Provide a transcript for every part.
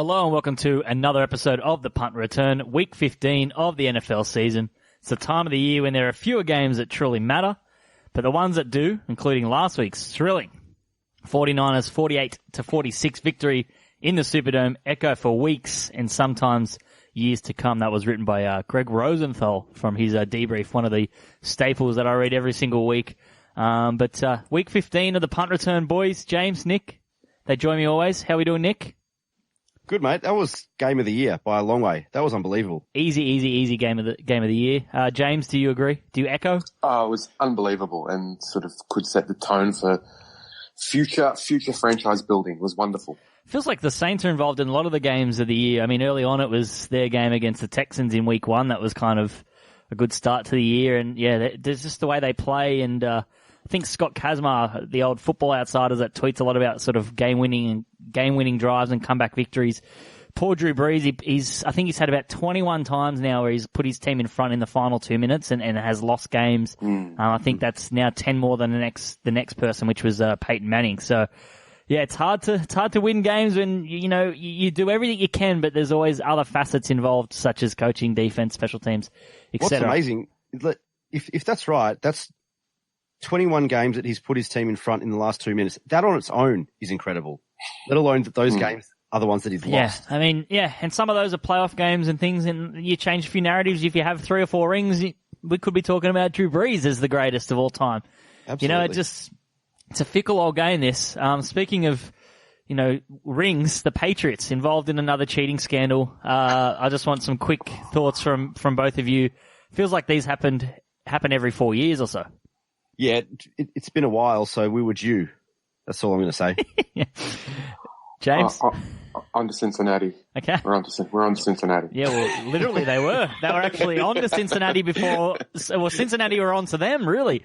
Hello and welcome to another episode of the Punt Return, week 15 of the NFL season. It's the time of the year when there are fewer games that truly matter, but the ones that do, including last week's thrilling 49ers 48-46 victory in the Superdome, echo for weeks and sometimes years to come. That was written by Greg Rosenthal from his debrief, one of the staples that I read every single week. But week 15 of the Punt Return, boys, James, Nick, they join me always. How are we doing, Nick? Good, mate. That was game of the year by a long way. That was unbelievable. Easy game of the year. James, do you agree? Do you echo? Oh, it was unbelievable and sort of could set the tone for future franchise building. It was wonderful. Feels like the Saints are involved in a lot of the games of the year. I mean, early on it was their game against the Texans in week 1. That was kind of a good start to the year. And yeah, there's just the way they play. And I think Scott Kazmar, the old Football Outsiders that tweets a lot about sort of game-winning drives and comeback victories. Poor Drew Brees, I think he's had about 21 times now where he's put his team in front in the final 2 minutes and has lost games. I think that's now 10 more than the next person, which was Peyton Manning. So yeah, it's hard to win games when you do everything you can, but there's always other facets involved, such as coaching, defense, special teams, etc. What's amazing is that if that's right, that's 21 games that he's put his team in front in the last 2 minutes. That on its own is incredible. Let alone that those games are the ones that he's lost. I mean, and some of those are playoff games and things, and you change a few narratives. If you have 3 or 4 rings, we could be talking about Drew Brees as the greatest of all time. Absolutely. It's a fickle old game, this. Speaking of, rings, the Patriots involved in another cheating scandal. I just want some quick thoughts from both of you. Feels like these happen every 4 years or so. Yeah, it's been a while, so we were due. That's all I'm going to say. Yeah. James? On to Cincinnati. Okay. We're on to Cincinnati. Yeah, well, literally they were. They were actually on to Cincinnati before. Well, Cincinnati were on to them, really.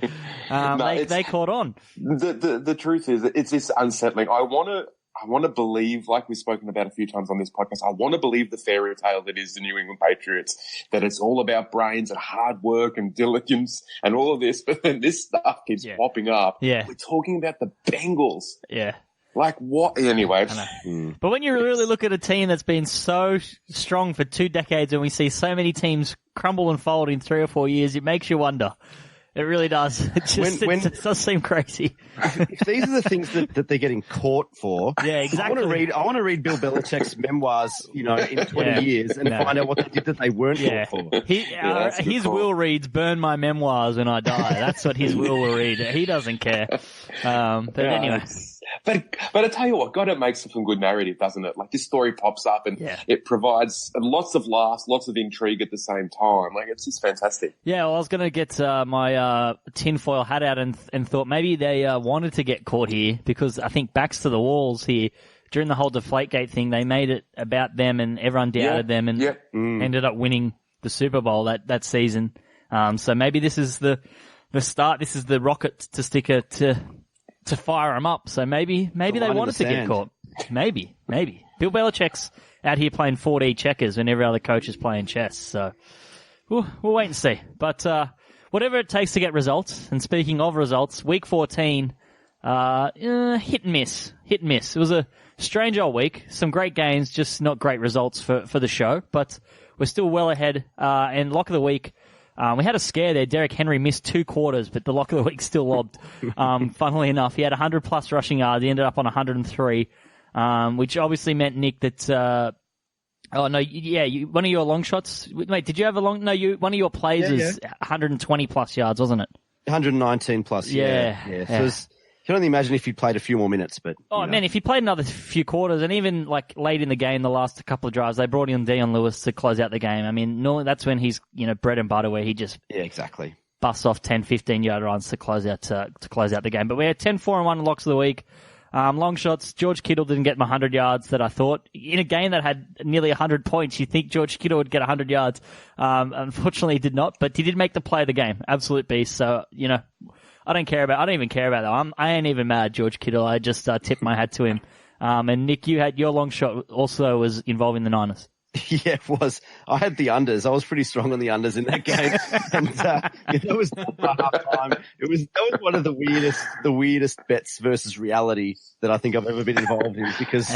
They caught on. The truth is, it's just unsettling. I want to believe, like we've spoken about a few times on this podcast, I want to believe the fairy tale that is the New England Patriots, that it's all about brains and hard work and diligence and all of this, but then this stuff keeps popping up. Yeah. We're talking about the Bengals. Yeah. Like what? Anyway. But when you really look at a team that's been so strong for 2 decades and we see so many teams crumble and fold in 3 or 4 years, it makes you wonder. It really does. It does seem crazy. If these are the things that they're getting caught for, yeah, exactly. I want to read Bill Belichick's memoirs, in 20 years and find out what they did that they weren't caught for. His will reads, "Burn my memoirs when I die." That's what his will read. He doesn't care. But anyway. But I tell you what, God, it makes some good narrative, doesn't it? Like this story pops up and it provides lots of laughs, lots of intrigue at the same time. Like it's just fantastic. Yeah, well, I was going to get my tinfoil hat out and thought maybe they wanted to get caught here because I think backs to the walls here during the whole Deflategate thing, they made it about them and everyone doubted them and ended up winning the Super Bowl that season. So maybe this is the start. This is the rocket to stick to fire them up. So maybe they wanted to get caught. Maybe. Bill Belichick's out here playing 4D checkers when every other coach is playing chess. So we'll wait and see. But whatever it takes to get results. And speaking of results, week 14, hit and miss. It was a strange old week. Some great games, just not great results for the show. But we're still well ahead. And lock of the week, we had a scare there. Derrick Henry missed 2 quarters, but the lock of the week still lobbed. Funnily enough, he had 100-plus rushing yards. He ended up on 103, which obviously meant, Nick, that one of your long shots. Wait, did you have one of your plays was 120-plus yards, wasn't it? 119-plus, yeah. So you can only imagine if he played a few more minutes, but... man, if he played another few quarters, and even like late in the game, the last couple of drives, they brought in Deion Lewis to close out the game. I mean, normally that's when he's, bread and butter, where he just... Yeah, exactly. Busts off 10, 15-yard runs to close out the game. But we had 10-4-1 locks of the week. Long shots, George Kittle didn't get my 100 yards that I thought. In a game that had nearly 100 points, you think George Kittle would get 100 yards. Unfortunately, he did not, but he did make the play of the game. Absolute beast. So, I don't even care about that. I ain't even mad, George Kittle. I just tipped my hat to him. And Nick, you had your long shot also was involving the Niners. Yeah, it was. I had the unders. I was pretty strong on the unders in that game, and that was halftime. That was one of the weirdest bets versus reality that I think I've ever been involved in, because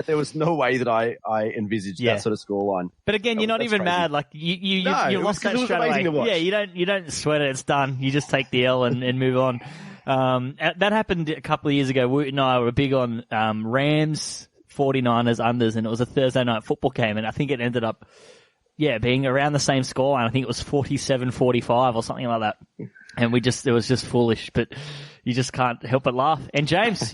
there was no way that I envisaged that sort of scoreline. But again, you're not even crazy. Mad. Like you lost that straight away. Yeah, you don't sweat it. It's done. You just take the L and move on. That happened a couple of years ago. We and I were big on Rams 49ers unders, and it was a Thursday night football game, and I think it ended up, being around the same score, and I think it was 47-45 or something like that. And it was just foolish, but you just can't help but laugh. And James,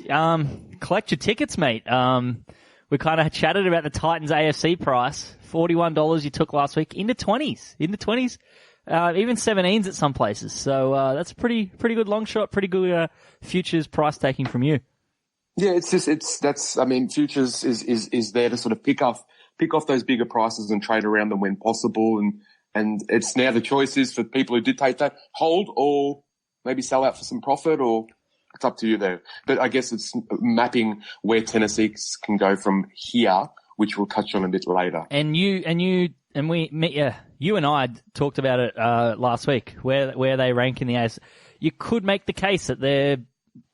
collect your tickets, mate. We kind of chatted about the Titans AFC price, $41 you took last week, into 20s, even 17s at some places. So, that's pretty good long shot, pretty good, futures price taking from you. Yeah, futures is there to sort of pick off those bigger prices and trade around them when possible. And it's now the choice is for people who did take that, hold or maybe sell out for some profit, or it's up to you there. But I guess it's mapping where Tennessee can go from here, which we'll touch on a bit later. And you and I talked about it, last week, where they rank in the AFC. You could make the case that they're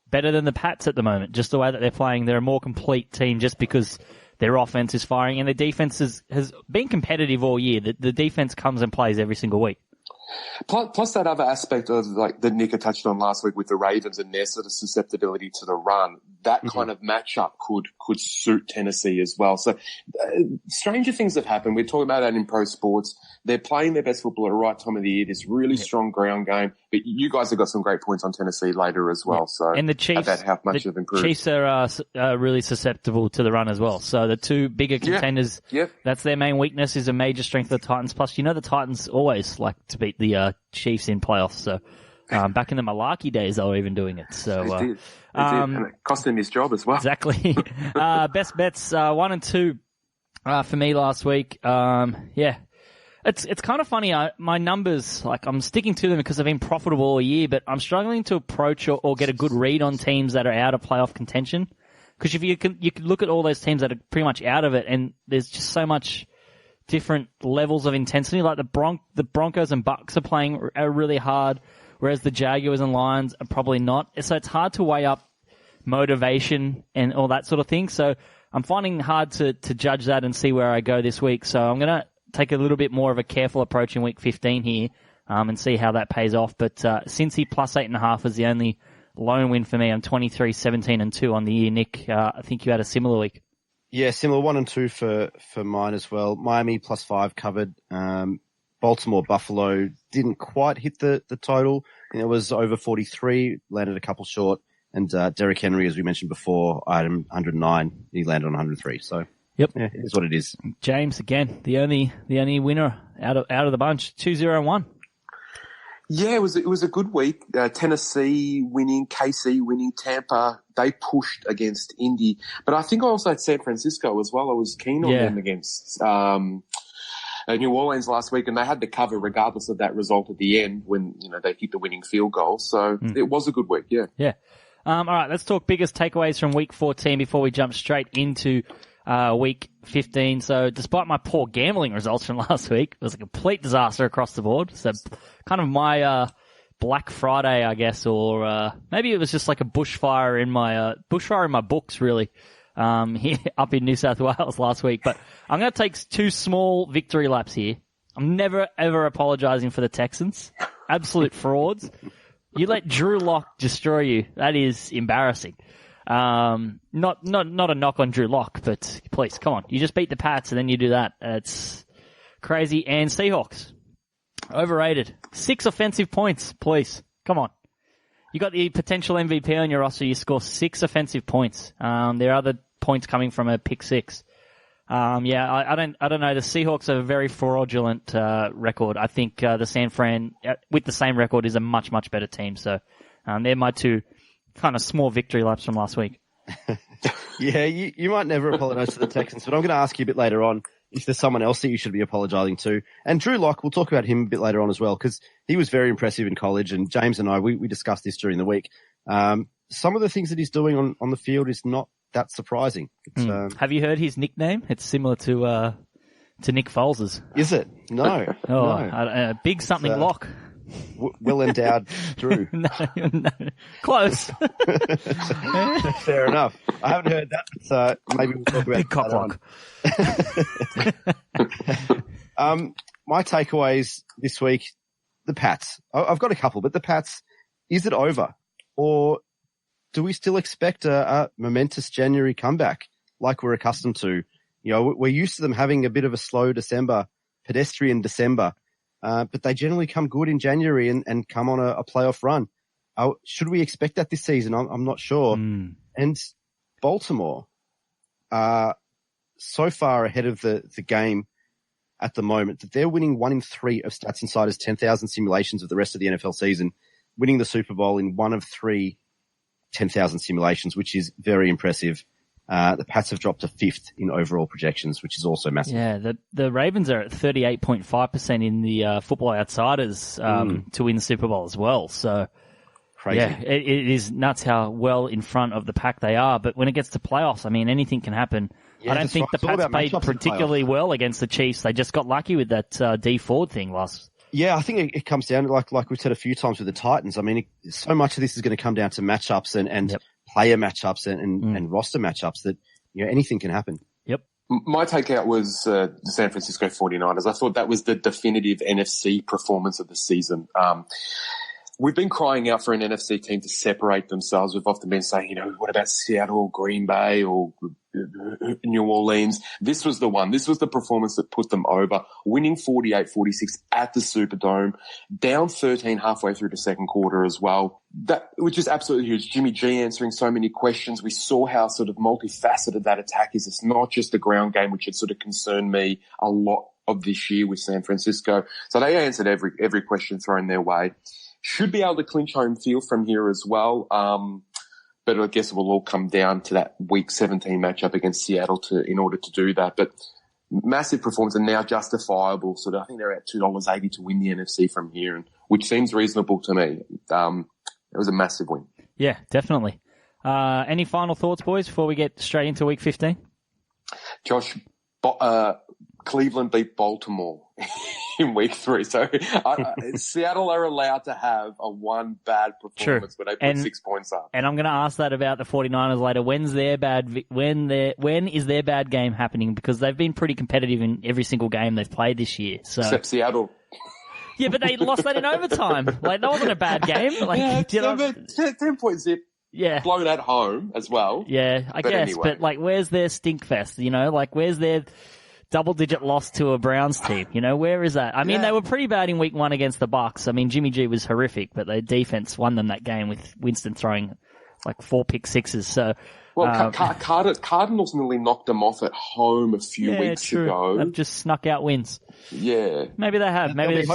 better than the Pats at the moment, just the way that they're playing. They're a more complete team just because their offense is firing, and their defense has been competitive all year. The defense comes and plays every single week. Plus that other aspect of like that Nick touched on last week with the Ravens and their sort of susceptibility to the run, that kind of matchup could suit Tennessee as well. So stranger things have happened. We're talking about that in pro sports. They're playing their best football at the right time of the year, this really strong ground game. But you guys have got some great points on Tennessee later as well. So and the Chiefs, about how much they've improved. Chiefs are really susceptible to the run as well. So the two bigger contenders, that's their main weakness, is a major strength of the Titans. Plus, the Titans always like to beat the Chiefs in playoffs. So back in the Malarkey days, they were even doing it. So they did. And it cost him his job as well. Exactly. Best bets 1 and 2 for me last week. It's kind of funny. My numbers, I'm sticking to them because they've been profitable all year, but I'm struggling to approach or get a good read on teams that are out of playoff contention. Because if you can look at all those teams that are pretty much out of it, and there's just so much different levels of intensity. Like the Broncos and Bucks are playing really hard, whereas the Jaguars and Lions are probably not. So it's hard to weigh up motivation and all that sort of thing. So I'm finding it hard to judge that and see where I go this week. So I'm going to take a little bit more of a careful approach in week 15 here, and see how that pays off. But Cincy plus 8.5 is the only lone win for me. I'm 23, 17 and 2 on the year. Nick, I think you had a similar week. Yeah, similar 1 and 2 for mine as well. Miami plus 5 covered. Baltimore, Buffalo didn't quite hit the total. I think it was over 43, landed a couple short. And Derrick Henry, as we mentioned before, item 109, he landed on 103. So yep, yeah, it is what it is. James again, the only winner out of the bunch, 2-0-1. Yeah, it was a good week. Tennessee winning, KC winning, Tampa, they pushed against Indy. But I think I also had San Francisco as well. I was keen on them against New Orleans last week, and they had the cover regardless of that result at the end when, they hit the winning field goal. So it was a good week, yeah. Yeah. All right, let's talk biggest takeaways from week 14 before we jump straight into week 15. So despite my poor gambling results from last week, it was a complete disaster across the board. So kind of my Black Friday, I guess, or maybe it was just like a bushfire in my books, really, here up in New South Wales last week. But I'm going to take 2 small victory laps here. I'm never, ever apologizing for the Texans. Absolute frauds. You let Drew Lock destroy you. That is embarrassing. Not a knock on Drew Lock, but please, come on. You just beat the Pats and then you do that. It's crazy. And Seahawks, overrated. 6 offensive points, please. Come on. You got the potential MVP on your roster. You score 6 offensive points. There are other points coming from a pick 6. I don't know. The Seahawks have a very fraudulent record. I think the San Fran, with the same record, is a much, much better team. So they're my 2 kind of small victory laps from last week. Yeah, you might never apologize to the Texans, but I'm going to ask you a bit later on if there's someone else that you should be apologizing to. And Drew Lock, we'll talk about him a bit later on as well, because he was very impressive in college, and James and I, we discussed this during the week. Some of the things that he's doing on the field is not that surprising. Have you heard his nickname? It's similar to to Nick Foles's. Is it? No. Oh, no. a big something lock. Well endowed Drew. No. Close. Fair enough. I haven't heard that, so maybe we'll talk about big cock lock. My takeaways this week, the Pats. I've got a couple, but the Pats, is it over? Or do we still expect a momentous January comeback like we're accustomed to? You know, we're used to them having a bit of a slow December, pedestrian December, but they generally come good in January and come on a playoff run. Should we expect that this season? I'm not sure. And Baltimore are so far ahead of the game at the moment that they're winning 1 in 3 of Stats Insider's 10,000 simulations of the rest of the NFL season, winning the Super Bowl in 1 of 3 10,000 simulations, which is very impressive. The Pats have dropped to 5th in overall projections, which is also massive. Yeah, the Ravens are at 38.5% in the Football Outsiders to win the Super Bowl as well. So, crazy. Yeah, it is nuts how well in front of the pack they are. But when it gets to playoffs, I mean, anything can happen. Yeah, I don't think the Pats played particularly well against the Chiefs. They just got lucky with that D Ford thing last. Yeah, I think it comes down to, like we've said a few times with the Titans. I mean, so much of this is going to come down to matchups and player matchups and roster matchups that, you know, anything can happen. Yep. My takeout was the San Francisco 49ers. I thought that was the definitive NFC performance of the season. We've been crying out for an NFC team to separate themselves. We've often been saying, you know, what about Seattle, Green Bay, or New Orleans? This was the one. This was the performance that put them over, winning 48-46 at the Superdome, down 13 halfway through the second quarter as well. That, which is absolutely huge. Jimmy G answering so many questions. We saw how sort of multifaceted that attack is. It's not just the ground game, which had sort of concerned me a lot of this year with San Francisco. So they answered every question thrown their way. Should be able to clinch home field from here as well. But I guess it will all come down to that Week 17 matchup against Seattle in order to do that. But massive performance and now justifiable. So I think they're at $2.80 to win the NFC from here, which seems reasonable to me. It was a massive win. Yeah, definitely. Any final thoughts, boys, before we get straight into Week 15? Josh, Cleveland beat Baltimore in Week 3. So Seattle are allowed to have a one bad performance where they put 6 points up. And I'm going to ask that about the 49ers later. When is their bad game happening? Because they've been pretty competitive in every single game they've played this year. So. Except Seattle. Yeah, but they lost that in overtime. Like, that wasn't a bad game. Like, 10-point zip. Yeah. Blown at home as well. Yeah, I guess. Anyway. But, like, where's their stink fest? You know, like, where's their double-digit loss to a Browns team? You know, where is that? I mean, they were pretty bad in Week 1 against the Bucs. I mean, Jimmy G was horrific, but their defense won them that game with Winston throwing, like, 4 pick sixes. So, well, Cardinals nearly knocked them off at home a few weeks ago. They've just snuck out wins. Yeah. Maybe they have. Maybe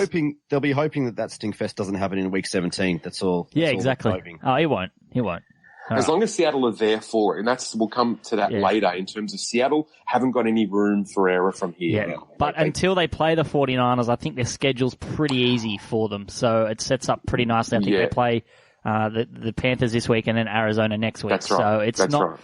they'll be hoping that Stinkfest doesn't happen in Week 17. That's all. Yeah, exactly. Oh, he won't. As long as Seattle are there for it, and we'll come to that later in terms of Seattle haven't got any room for error from here. Yeah. But until they play the 49ers, I think their schedule's pretty easy for them. So it sets up pretty nicely. I think they play the Panthers this week and then Arizona next week. That's right. So it's That's not. Right.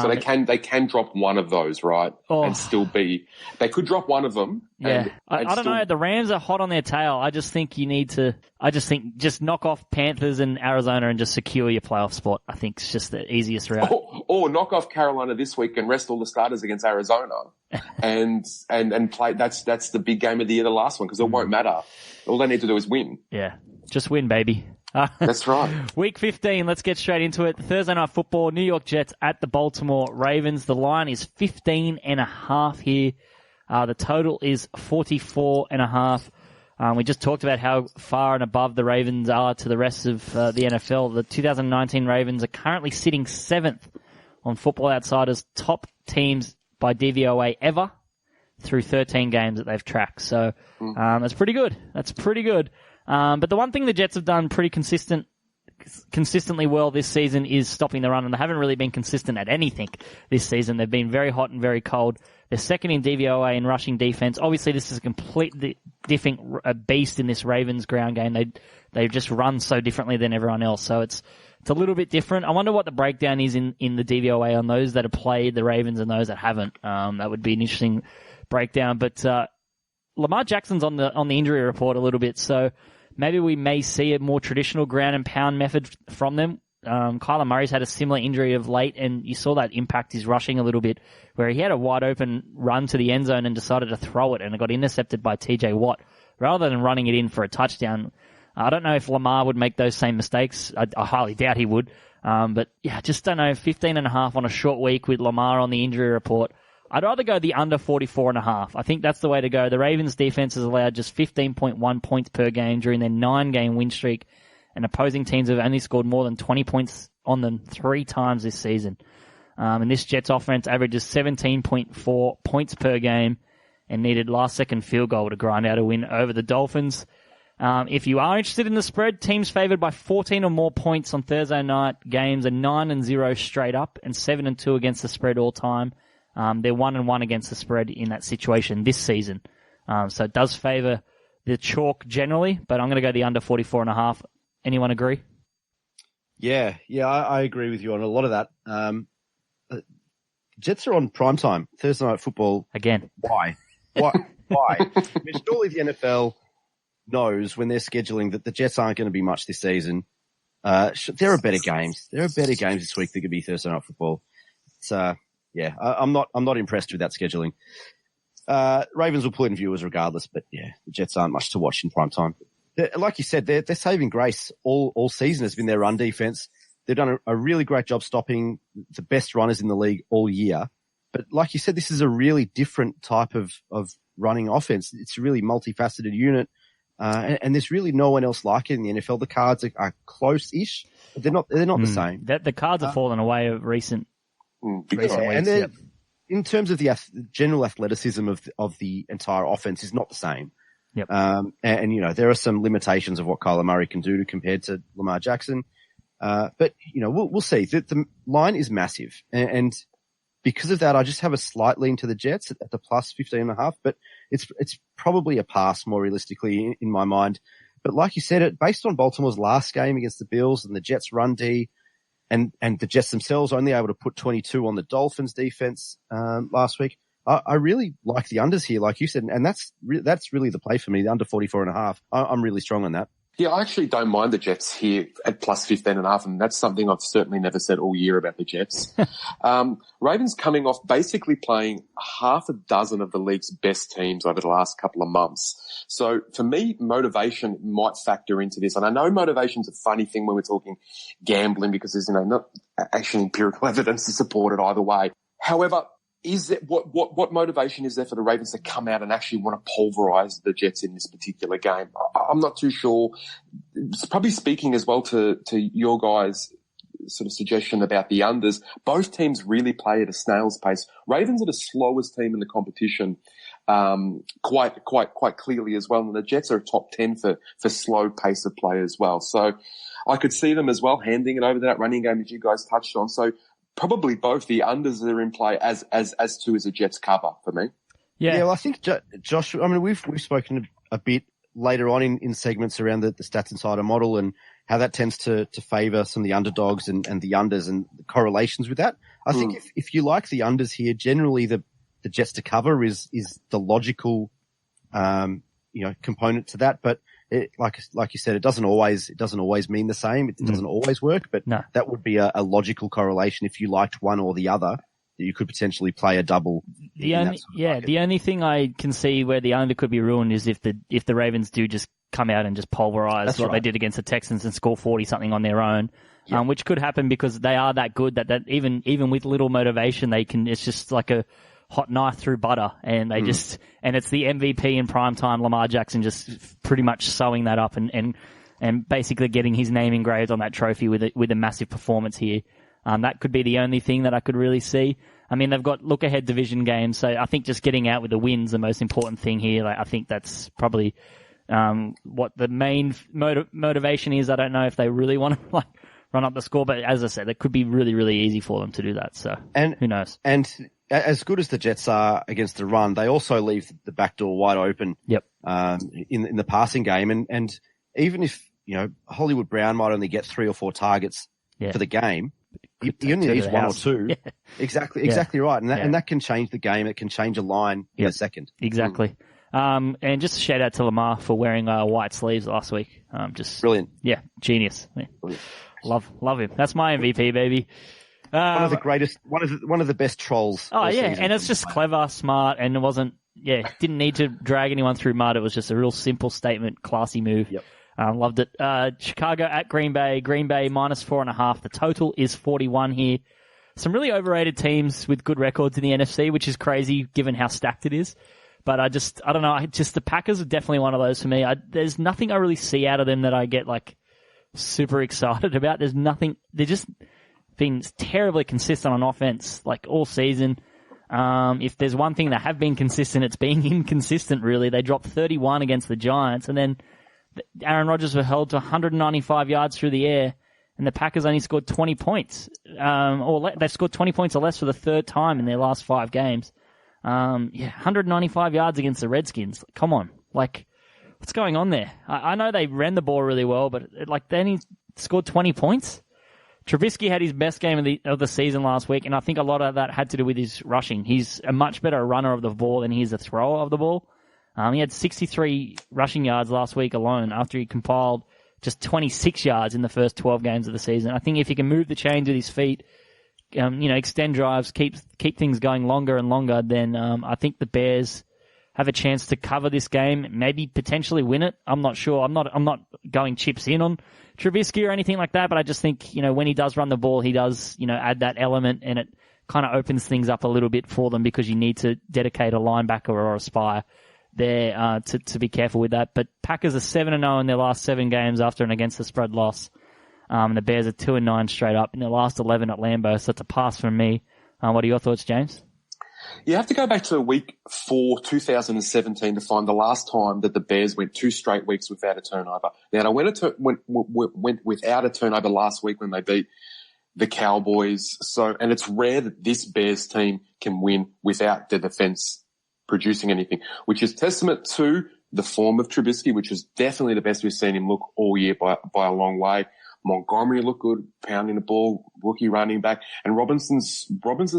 So they can drop one of those, right? And still be. They could drop one of them. Yeah, I don't know. The Rams are hot on their tail. I just think you need to. Just knock off Panthers and Arizona and just secure your playoff spot. I think it's just the easiest route. Or knock off Carolina this week and rest all the starters against Arizona, and play. That's the big game of the year, the last one, because it won't matter. All they need to do is win. Yeah, just win, baby. That's right. Week 15, let's get straight into it. Thursday Night Football, New York Jets at the Baltimore Ravens. The line is 15.5 here. The total is 44.5. We just talked about how far and above the Ravens are to the rest of the NFL. The 2019 Ravens are currently sitting 7th on Football Outsiders' top teams by DVOA ever through 13 games that they've tracked. So that's pretty good. But the one thing the Jets have done pretty consistently well this season is stopping the run, and they haven't really been consistent at anything this season. They've been very hot and very cold. They're second in DVOA in rushing defense. Obviously, this is a completely different beast in this Ravens ground game. They just run so differently than everyone else, so it's a little bit different. I wonder what the breakdown is in the DVOA on those that have played the Ravens and those that haven't. That would be an interesting breakdown. But Lamar Jackson's on the injury report a little bit, so maybe we may see a more traditional ground and pound method from them. Kyler Murray's had a similar injury of late, and you saw that impact his rushing a little bit, where he had a wide open run to the end zone and decided to throw it, and it got intercepted by TJ Watt rather than running it in for a touchdown. I don't know if Lamar would make those same mistakes. I highly doubt he would. But yeah, just don't know. 15.5 on a short week with Lamar on the injury report. I'd rather go the under 44.5. I think that's the way to go. The Ravens defense has allowed just 15.1 points per game during their 9-game win streak, and opposing teams have only scored more than 20 points on them 3 times this season. And this Jets offense averages 17.4 points per game and needed last-second field goal to grind out a win over the Dolphins. If you are interested in the spread, teams favored by 14 or more points on Thursday night games are 9-0 straight up and 7-2 against the spread all time. They're 1-1 against the spread in that situation this season. So it does favor the chalk generally, but I'm going to go the under 44.5. Anyone agree? Yeah, I agree with you on a lot of that. Jets are on primetime, Thursday night football. Again. Why? I mean, surely the NFL knows when they're scheduling that the Jets aren't going to be much this season. There are better games. There are better games this week that could be Thursday night football. It's, I'm not impressed with that scheduling. Ravens will pull in viewers regardless, but yeah, the Jets aren't much to watch in prime time. Like you said, they're saving grace all season has been their run defense. They've done a really great job stopping the best runners in the league all year. But like you said, this is a really different type of running offense. It's a really multifaceted unit. And there's really no one else like it in the NFL. The Cards are close-ish, but they're not the same. The Cards have fallen away of recent weeks. And in terms of the general athleticism of the entire offense is not the same. Yep. And you know, there are some limitations of what Kyler Murray can do compared to Lamar Jackson. But you know, we'll see. The line is massive. And because of that, I just have a slight lean to the Jets at the plus 15.5, but it's probably a pass more realistically in my mind. But like you said, based on Baltimore's last game against the Bills and the Jets run D, and the Jets themselves only able to put 22 on the Dolphins defense, last week, I really like the unders here, like you said, and that's really the play for me, the under 44.5. I'm really strong on that. Yeah, I actually don't mind the Jets here at plus 15.5, and that's something I've certainly never said all year about the Jets. Ravens coming off basically playing half a dozen of the league's best teams over the last couple of months. So for me, motivation might factor into this. And I know motivation's a funny thing when we're talking gambling because there's, not actually empirical evidence to support it either way. However, is it what motivation is there for the Ravens to come out and actually want to pulverize the Jets in this particular game? I'm not too sure. It's probably speaking as well to your guys' sort of suggestion about the unders. Both teams really play at a snail's pace. Ravens are the slowest team in the competition, quite clearly as well. And the Jets are a top 10 for slow pace of play as well. So I could see them as well handing it over to that running game that you guys touched on. So probably both the unders that are in play as two as a Jets cover for me. Yeah, well, I think, Josh, I mean, we've spoken a bit later on in segments around the Stats Insider model and how that tends to favor some of the underdogs and the unders and the correlations with that. I think if you like the unders here, generally the Jets to cover is the logical, component to that. But like you said, it doesn't always mean the same. It doesn't always work, but that would be a logical correlation if you liked one or the other, that you could potentially play a double. The only thing I can see where the under could be ruined is if the Ravens do just come out and just pulverize they did against the Texans and score 40 something on their own, which could happen because they are that good that even with little motivation it's just like a hot knife through butter, and they and it's the MVP in primetime, Lamar Jackson, just pretty much sewing that up and basically getting his name engraved on that trophy with a massive performance here. That could be the only thing that I could really see. I mean, they've got look-ahead division games, so I think just getting out with the win's the most important thing here. I think that's probably what the main motivation is. I don't know if they really want to run up the score, but as I said, it could be really, really easy for them to do that. So who knows? And as good as the Jets are against the run, they also leave the back door wide open. Yep. In the passing game, and even if Hollywood Brown might only get 3 or 4 targets for the game, He only needs one or two. Yeah. Exactly right. And that can change the game. It can change a line in a second. Exactly. And just a shout out to Lamar for wearing white sleeves last week. Just brilliant. Yeah, genius. Yeah. Brilliant. Love him. That's my MVP, baby. One of the greatest, one of the best trolls. Oh yeah, and it's just clever, smart, and it wasn't. Yeah, didn't need to drag anyone through mud. It was just a real simple statement, classy move. Yep. Loved it. Chicago at Green Bay. Green Bay -4.5. The total is 41 here. Some really overrated teams with good records in the NFC, which is crazy given how stacked it is. But I don't know. The Packers are definitely one of those for me. There's nothing I really see out of them that I get like super excited about. There's nothing. They're just been terribly consistent on offense like all season. If there's one thing that have been consistent, it's being inconsistent really. They dropped 31 against the Giants, and then Aaron Rodgers were held to 195 yards through the air, and the Packers only scored 20 points. They've scored 20 points or less for the third time in their last 5 games. 195 yards against the Redskins. Come on. Like, what's going on there? I know they ran the ball really well, but they only scored 20 points. Trubisky had his best game of the season last week, and I think a lot of that had to do with his rushing. He's a much better runner of the ball than he is a thrower of the ball. He had 63 rushing yards last week alone after he compiled just 26 yards in the first 12 games of the season. I think if he can move the chains with his feet, extend drives, keep things going longer and longer, then I think the Bears have a chance to cover this game, maybe potentially win it. I'm not sure. I'm not going chips in on Trubisky or anything like that, but I just think, when he does run the ball, he does, add that element, and it kind of opens things up a little bit for them because you need to dedicate a linebacker or a spy there to be careful with that. But Packers are 7-0 in their last 7 games after an against the spread loss. The Bears are 2-9 straight up in their last 11 at Lambeau, so it's a pass from me. What are your thoughts, James? You have to go back to week 4, 2017 to find the last time that the Bears went 2 straight weeks without a turnover. Now, they went without a turnover last week when they beat the Cowboys. And it's rare that this Bears team can win without the defense producing anything, which is testament to the form of Trubisky, which is definitely the best we've seen him look all year by a long way. Montgomery looked good, pounding the ball, rookie running back, and Robinson's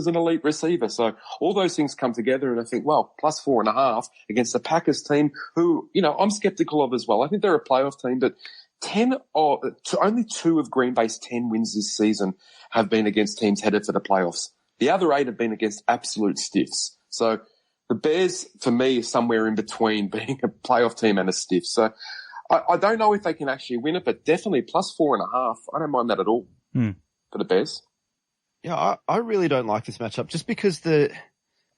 an elite receiver. So all those things come together, and I think, well, +4.5 against the Packers team, who, I'm skeptical of as well. I think they're a playoff team, but only 2 of Green Bay's 10 wins this season have been against teams headed for the playoffs. The other 8 have been against absolute stiffs. So the Bears, for me, is somewhere in between being a playoff team and a stiff. So I don't know if they can actually win it, but definitely +4.5. I don't mind that at all for the Bears. Yeah, I really don't like this matchup just because the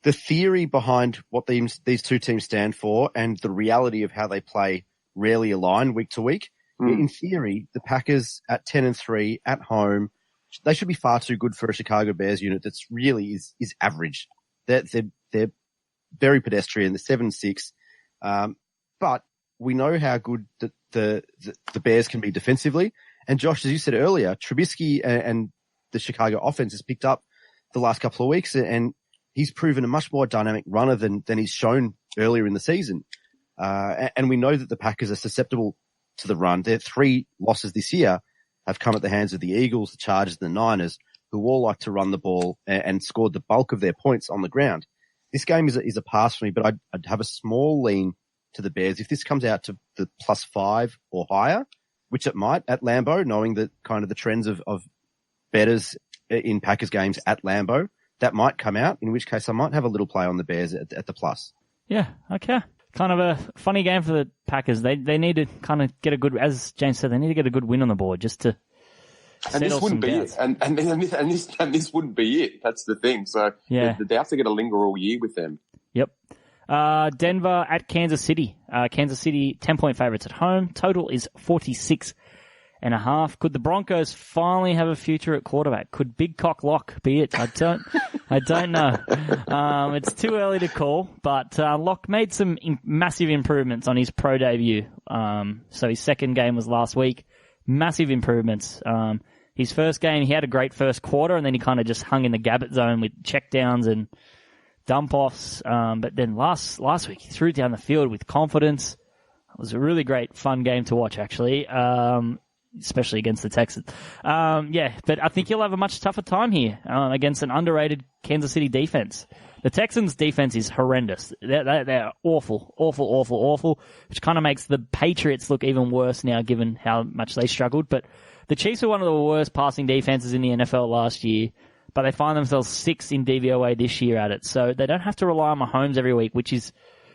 theory behind what these two teams stand for and the reality of how they play rarely align week to week. In theory, the Packers at 10-3 at home, they should be far too good for a Chicago Bears unit that's really is average. They're very pedestrian. They're 7-6, but we know how good the Bears can be defensively. And Josh, as you said earlier, Trubisky and the Chicago offense has picked up the last couple of weeks, and he's proven a much more dynamic runner than he's shown earlier in the season. And we know that the Packers are susceptible to the run. Their 3 losses this year have come at the hands of the Eagles, the Chargers, and the Niners, who all like to run the ball and scored the bulk of their points on the ground. This game is a pass for me, but I'd have a small lean to the Bears. If this comes out to the +5 or higher, which it might at Lambeau, knowing that kind of the trends of bettors in Packers games at Lambeau, that might come out, in which case I might have a little play on the Bears at the plus. Yeah, okay. Kind of a funny game for the Packers. They need to kind of get a good, as James said, they need to get a good win on the board just to and this wouldn't be it. And this wouldn't be it. That's the thing. So yeah, they have to get a linger all year with them. Yep. Denver at Kansas City. Kansas City 10-point favorites at home. Total is 46.5. Could the Broncos finally have a future at quarterback? Could Big Cock Lock be it? I don't know. It's too early to call, but Lock made some massive improvements on his pro debut. So his second game was last week. Massive improvements. His first game, he had a great first quarter, and then he kind of just hung in the Gabbett zone with checkdowns and dump-offs. But then last week, he threw down the field with confidence. It was a really great, fun game to watch, actually. especially against the Texans. But I think he'll have a much tougher time here against an underrated Kansas City defense. The Texans' defense is horrendous. They're awful, which kind of makes the Patriots look even worse now, given how much they struggled. But the Chiefs were one of the worst passing defenses in the NFL last year, but they find themselves 6th in DVOA this year at it. So they don't have to rely on Mahomes every week, which is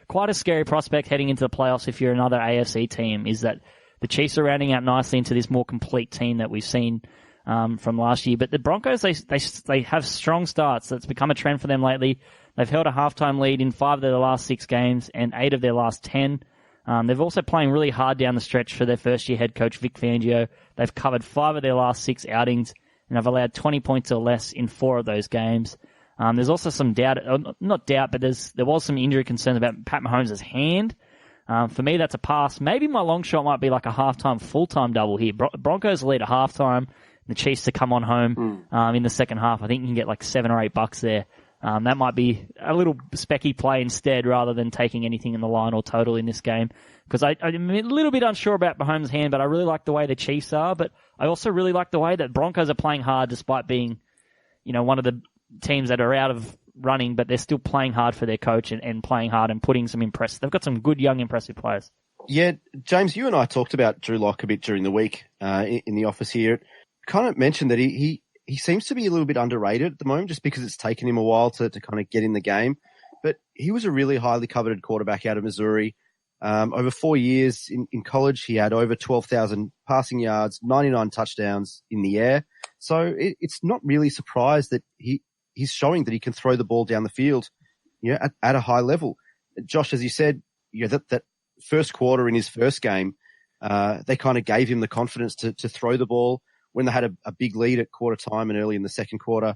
quite a scary prospect heading into the playoffs if you're another AFC team, is that the Chiefs are rounding out nicely into this more complete team that we've seen from last year. But the Broncos, they have strong starts. That's become a trend for them lately. They've held a halftime lead in 5 of their last 6 games and 8 of their last 10. They've also playing really hard down the stretch for their first-year head coach, Vic Fangio. They've covered 5 of their last 6 outings and have allowed 20 points or less in 4 of those games. There's also some doubt, not doubt, but there was some injury concerns about Pat Mahomes' hand. For me, that's a pass. Maybe my long shot might be like a halftime, full-time double here. Broncos lead at halftime. The Chiefs to come on home in the second half. I think you can get like $7 or $8 there. That might be a little specky play instead rather than taking anything in the line or total in this game. Because I'm a little bit unsure about Mahomes' hand, but I really like the way the Chiefs are. But I also really like the way that Broncos are playing hard despite being, one of the teams that are out of running, but they're still playing hard for their coach and playing hard and putting some impressive. They've got some good, young, impressive players. Yeah, James, you and I talked about Drew Lock a bit during the week in the office here. Kind of mentioned that he seems to be a little bit underrated at the moment just because it's taken him a while to kind of get in the game. But he was a really highly coveted quarterback out of Missouri. Over 4 years in college, he had over 12,000 passing yards, 99 touchdowns in the air. So it's not really surprised that he's showing that he can throw the ball down the field, at a high level. Josh, as you said, that first quarter in his first game, they kind of gave him the confidence to throw the ball. When they had a big lead at quarter time and early in the second quarter,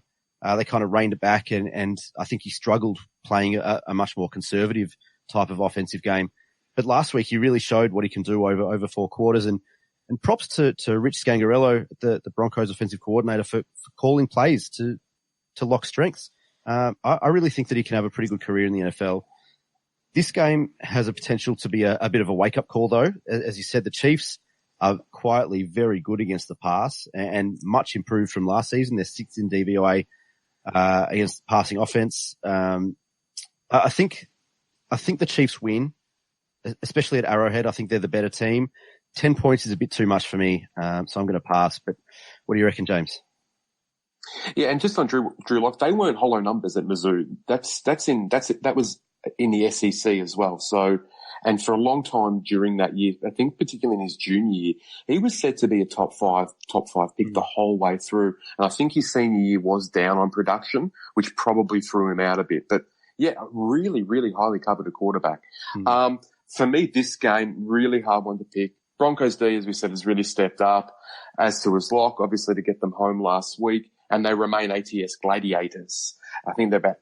they kind of reined it back, and I think he struggled playing a much more conservative type of offensive game. But last week, he really showed what he can do over 4 quarters, and props to Rich Scangarello, the Broncos offensive coordinator, for calling plays to Lock's strengths. I really think that he can have a pretty good career in the NFL. This game has a potential to be a bit of a wake-up call, though. As you said, the Chiefs are quietly very good against the pass and much improved from last season. They're 6th in DVOA against passing offense. I think the Chiefs win, especially at Arrowhead. I think they're the better team. 10 points is a bit too much for me, so I'm going to pass. But what do you reckon, James? Yeah, and just on Drew Lock, they weren't hollow numbers at Mizzou. That was in the SEC as well. So, and for a long time during that year, I think particularly in his junior year, he was said to be a top five pick the whole way through. And I think his senior year was down on production, which probably threw him out a bit. But yeah, really, really highly coveted quarterback. For me, this game, really hard one to pick. Broncos D, as we said, has really stepped up, as to his Lock, obviously, to get them home last week. And they remain ATS gladiators. I think they're about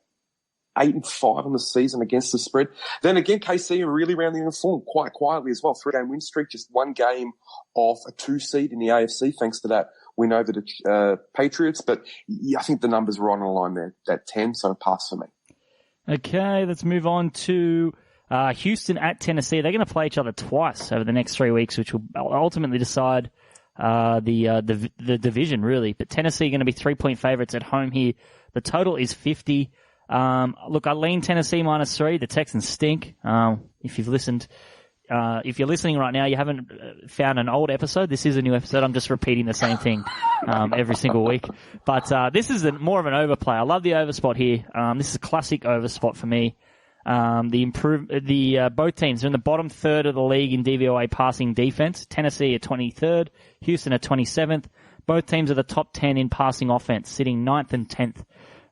8-5 on the season against the spread. Then again, KC are really rounding in form quite quietly as well. 3-game win streak, just 1 game off a 2 seed in the AFC, thanks to that win over the Patriots. But yeah, I think the numbers were on a line there, that 10, so pass for me. Okay, let's move on to Houston at Tennessee. They're going to play each other twice over the next 3 weeks, which will ultimately decide the division, really. But Tennessee are going to be 3-point favorites at home here. The total is 50. Look, I lean Tennessee -3. The Texans stink. If you're listening right now, you haven't found an old episode. This is a new episode. I'm just repeating the same thing every single week. But this is more of an overplay. I love the overspot here. This is a classic overspot for me. Both teams are in the bottom third of the league in DVOA passing defense. Tennessee are 23rd, Houston are 27th. Both teams are the top 10 in passing offense, sitting 9th and 10th,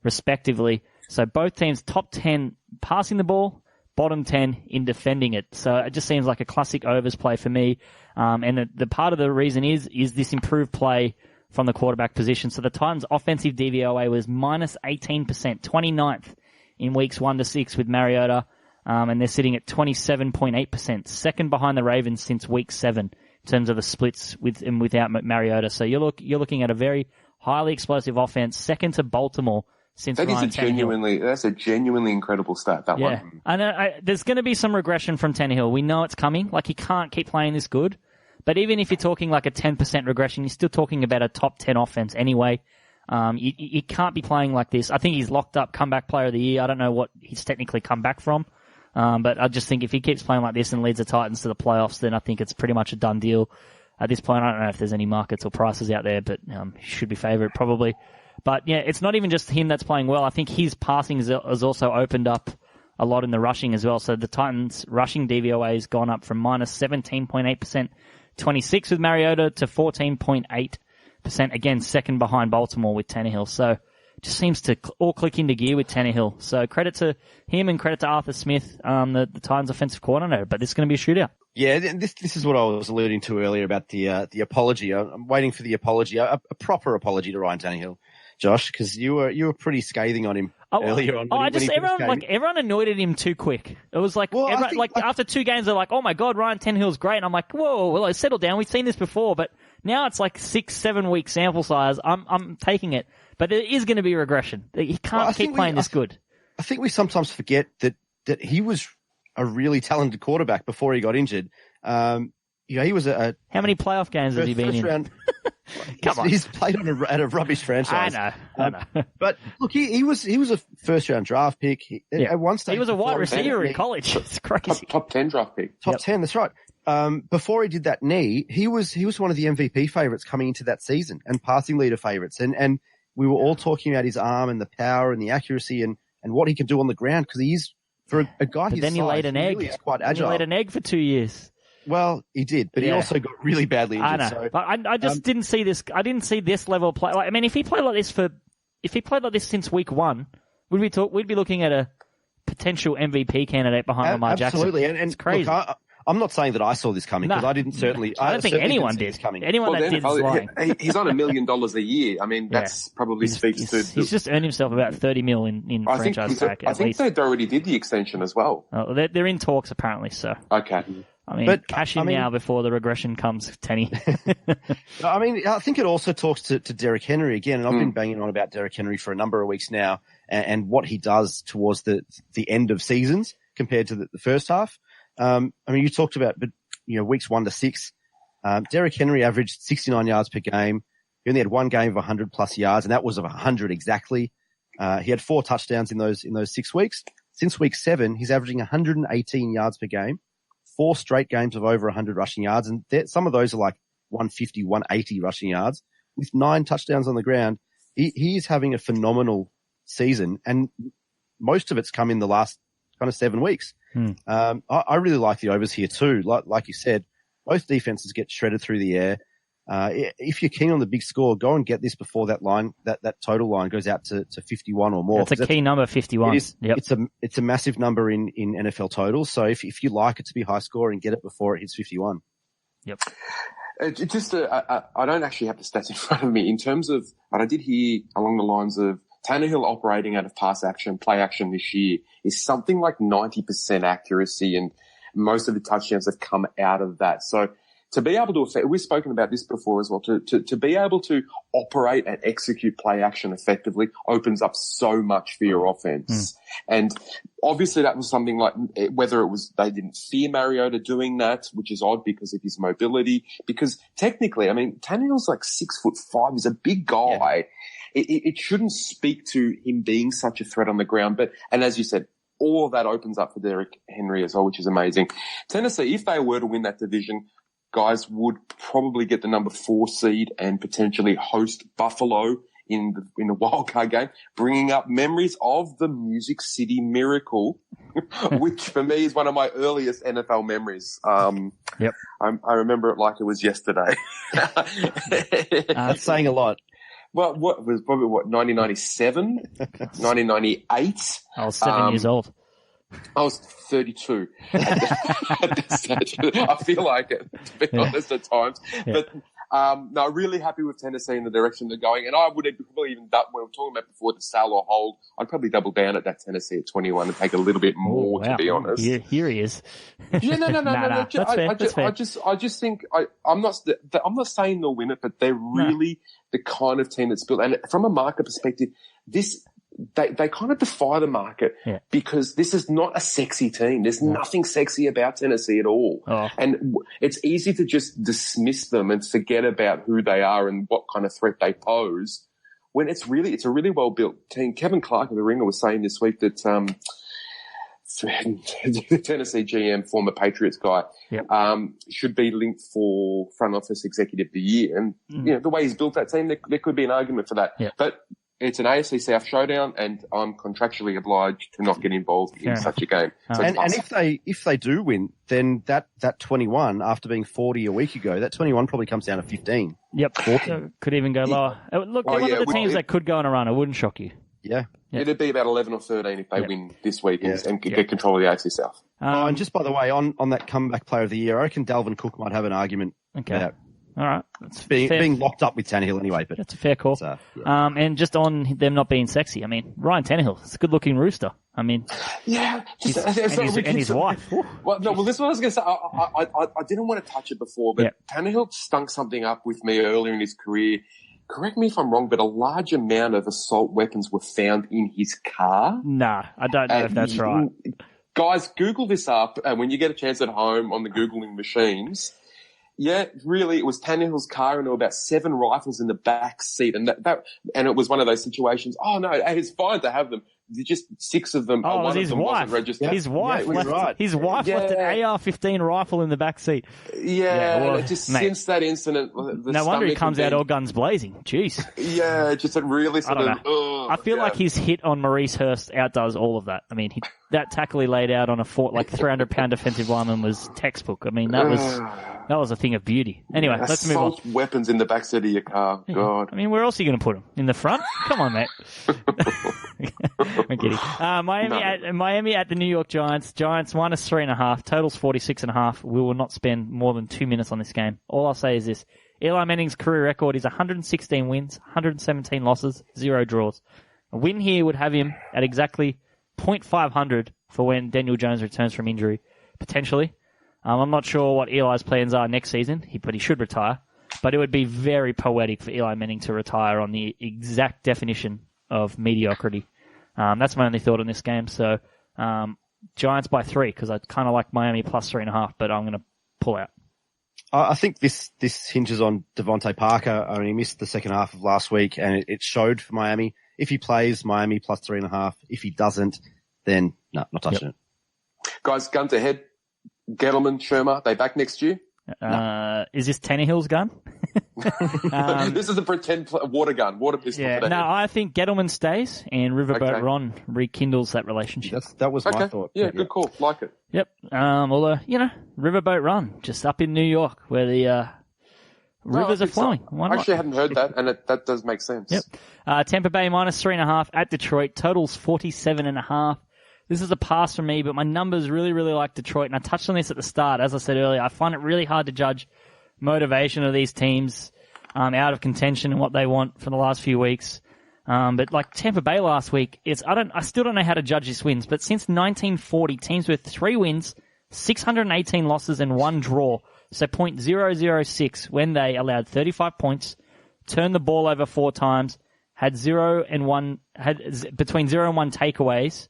respectively. So both teams top 10 passing the ball, bottom 10 in defending it. So it just seems like a classic overs play for me. And the part of the reason is this improved play from the quarterback position. So the Titans' offensive DVOA was -18%, 29th in weeks 1 to 6 with Mariota, and they're sitting at 27.8%, second behind the Ravens since week 7 in terms of the splits with and without Mariota. So you're looking at a very highly explosive offense, second to Baltimore since Ryan Tannehill. That's a genuinely incredible stat, that one. I know there's going to be some regression from Tannehill. We know it's coming. Like, he can't keep playing this good. But even if you're talking like a 10% regression, you're still talking about a top 10 offense anyway. You can't be playing like this. I think he's locked up comeback player of the year. I don't know what he's technically come back from. But I just think if he keeps playing like this and leads the Titans to the playoffs, then I think it's pretty much a done deal. At this point, I don't know if there's any markets or prices out there, but he should be favourite probably. But yeah, it's not even just him that's playing well. I think his passing has also opened up a lot in the rushing as well. So the Titans' rushing DVOA has gone up from minus 17.8%, 26 with Mariota, to 14.8%. Again, second behind Baltimore with Tannehill. So it just seems to all click into gear with Tannehill. So credit to him and credit to Arthur Smith, the Titans' offensive coordinator. But this is going to be a shootout. Yeah, this is what I was alluding to earlier about the apology. I'm waiting for the apology, a proper apology to Ryan Tannehill, Josh, because you were pretty scathing on him earlier on. Everyone annoyed at him too quick. It was like, after 2 games, they're like, oh my God, Ryan Tannehill's great. And I'm like, whoa, well, settle down. We've seen this before, but now it's like 6-7 week sample size. I'm taking it, but there is going to be regression. He can't keep playing this good. I think we sometimes forget that he was a really talented quarterback before he got injured. He was how many playoff games has he been in? Come on. He's played at a rubbish franchise. I know. But look, he was a first round draft pick. At one stage, he was a wide receiver in college. It's crazy. Top 10 draft pick. Top 10. That's right. Before he did that knee, he was one of the MVP favorites coming into that season and passing leader favorites. And we were all talking about his arm and the power and the accuracy and what he can do on the ground, because he's, for a guy his size, he laid an egg. Really is quite agile. He laid an egg for 2 years. Well, he did, but he also got really badly injured. I know, so, but I just didn't see this. I didn't see this level of play. Like, I mean, if he played like this since week 1, we'd be looking at a potential MVP candidate behind Lamar Jackson. Absolutely, and it's crazy. Look, I'm not saying that I saw this coming, because I didn't certainly. I don't think anyone did. Anyone that did is lying. He's on $1 million a year. I mean, that's probably speaks to. He's just earned himself about $30 million in franchise tag. I think they already did the extension as well. They're in talks apparently. So okay. I mean, cash in now before the regression comes, Tenny. I mean, I think it also talks to Derrick Henry again, and I've been banging on about Derrick Henry for a number of weeks now, and what he does towards the end of seasons compared to the first half. I mean, you talked about, but weeks 1 to 6, Derrick Henry averaged 69 yards per game. He only had one game of 100 plus yards, and that was of 100 exactly. He had 4 touchdowns in those 6 weeks. Since week 7, he's averaging 118 yards per game. 4 straight games of over 100 rushing yards, and some of those are like 150, 180 rushing yards with 9 touchdowns on the ground. He is having a phenomenal season, and most of it's come in the last kind of 7 weeks. I really like the overs here too. Like you said, both defenses get shredded through the air. If you're keen on the big score, go and get this before that line, that total line goes out to 51 or more. That's a key number, 51. It's a massive number in NFL totals. So if you like it to be high scoring, get it before it hits 51. Yep. I don't actually have the stats in front of me in terms of, but I did hear along the lines of Tannehill operating out of pass action, play action this year is something like 90% accuracy, and most of the touchdowns have come out of that. So to be able to, we've spoken about this before as well, to be able to operate and execute play action effectively opens up so much for your offense. And obviously that was something like, whether it was they didn't fear Mariota doing that, which is odd because of his mobility, because technically, I mean, Tannehill's like 6'5", he's a big guy. Yeah. It shouldn't speak to him being such a threat on the ground, and as you said, all of that opens up for Derrick Henry as well, which is amazing. Tennessee, if they were to win that division, guys would probably get the number 4 seed and potentially host Buffalo in the wild card game, bringing up memories of the Music City Miracle, which for me is one of my earliest NFL memories. Yep. I remember it like it was yesterday. That's saying a lot. Well, what was probably 1997, 1998. I was 7 years old. I was 32 at this stage. I feel like it, to be honest, at times. Yeah. But no, really happy with Tennessee in the direction they're going. And I would probably even, when we were talking about before the sell or hold, I'd probably double down at that Tennessee at 21 and take a little bit more, to be honest. Here he is. Yeah, no. That's fair. I just think I'm not saying they'll win it, but they're really the kind of team that's built. And from a market perspective, this they kind of defy the market because this is not a sexy team. There's nothing sexy about Tennessee at all. Oh. And it's easy to just dismiss them and forget about who they are and what kind of threat they pose when it's a really well-built team. Kevin Clark of The Ringer was saying this week that the Tennessee GM, former Patriots guy, should be linked for front office executive of the year. And, the way he's built that team, there could be an argument for that. Yeah. But it's an AFC South showdown, and I'm contractually obliged to not get involved in such a game. So and if they do win, then that 21, after being 40 a week ago, that 21 probably comes down to 15. Yep. Could even go lower. Look, they're one of the teams that could go on a run. It wouldn't shock you. Yeah. It'd be about 11 or 13 if they win this week and get control of the AFC South. And just by the way, on that comeback player of the year, I reckon Dalvin Cook might have an argument about all right. That's being locked up with Tannehill anyway. But that's a fair call. And just on them not being sexy, I mean, Ryan Tannehill is a good-looking rooster. I mean, and his wife. Well, this is what I was going to say. I didn't want to touch it before, but Tannehill stunk something up with me earlier in his career. Correct me if I'm wrong, but a large amount of assault weapons were found in his car. Nah, I don't know if that's right. Guys, Google this up, and when you get a chance at home on the Googling machines. Yeah, really, it was Tannehill's car, and there were about 7 rifles in the back seat, and and it was one of those situations. Oh no, it's fine to have them. Just 6 of them. Oh, it was his wife. His wife left. His wife left an AR-15 rifle in the back seat. Well, since that incident, no wonder he comes out all guns blazing. Jeez. Yeah, just it really sort of. I feel like his hit on Maurice Hurst outdoes all of that. I mean, that tackle he laid out on a 300-pound defensive lineman was textbook. I mean, that was a thing of beauty. Anyway, let's move on. Assault weapons in the backseat of your car. Yeah. God. I mean, where else are you going to put them? In the front? Come on, mate. I'm kidding. Miami at the New York Giants. Giants minus 3.5. Totals 46.5. We will not spend more than 2 minutes on this game. All I'll say is this. Eli Manning's career record is 116 wins, 117 losses, 0 draws. A win here would have him at exactly .500 for when Daniel Jones returns from injury, potentially. I'm not sure what Eli's plans are next season, but he should retire. But it would be very poetic for Eli Manning to retire on the exact definition of mediocrity. That's my only thought on this game. So Giants by 3 because I kind of like Miami plus 3.5, but I'm going to pull out. I think this hinges on Devontae Parker. I mean, he missed the second half of last week, and it showed for Miami. If he plays, Miami plus 3.5. If he doesn't, then no, not touching it. Guys, guns ahead. Gettleman, Shermer, they back next year? Is this Tannehill's gun? This is a pretend water pistol. Yeah, no, I think Gettleman stays and Riverboat Ron rekindles that relationship. That was my thought. Yeah, good call. Like it. Yep. Although, Riverboat Ron, just up in New York where the rivers are flowing. I actually hadn't heard that, and that does make sense. Yep. Tampa Bay minus 3.5 at Detroit. Totals 47.5. This is a pass for me, but my numbers really, really like Detroit. And I touched on this at the start. As I said earlier, I find it really hard to judge motivation of these teams out of contention and what they want for the last few weeks. But like Tampa Bay last week, I still don't know how to judge these wins. But since 1940, teams with 3 wins, 618 losses, and 1 draw, so .006 when they allowed 35 points, turned the ball over 4 times, had between 0 and 1 takeaways.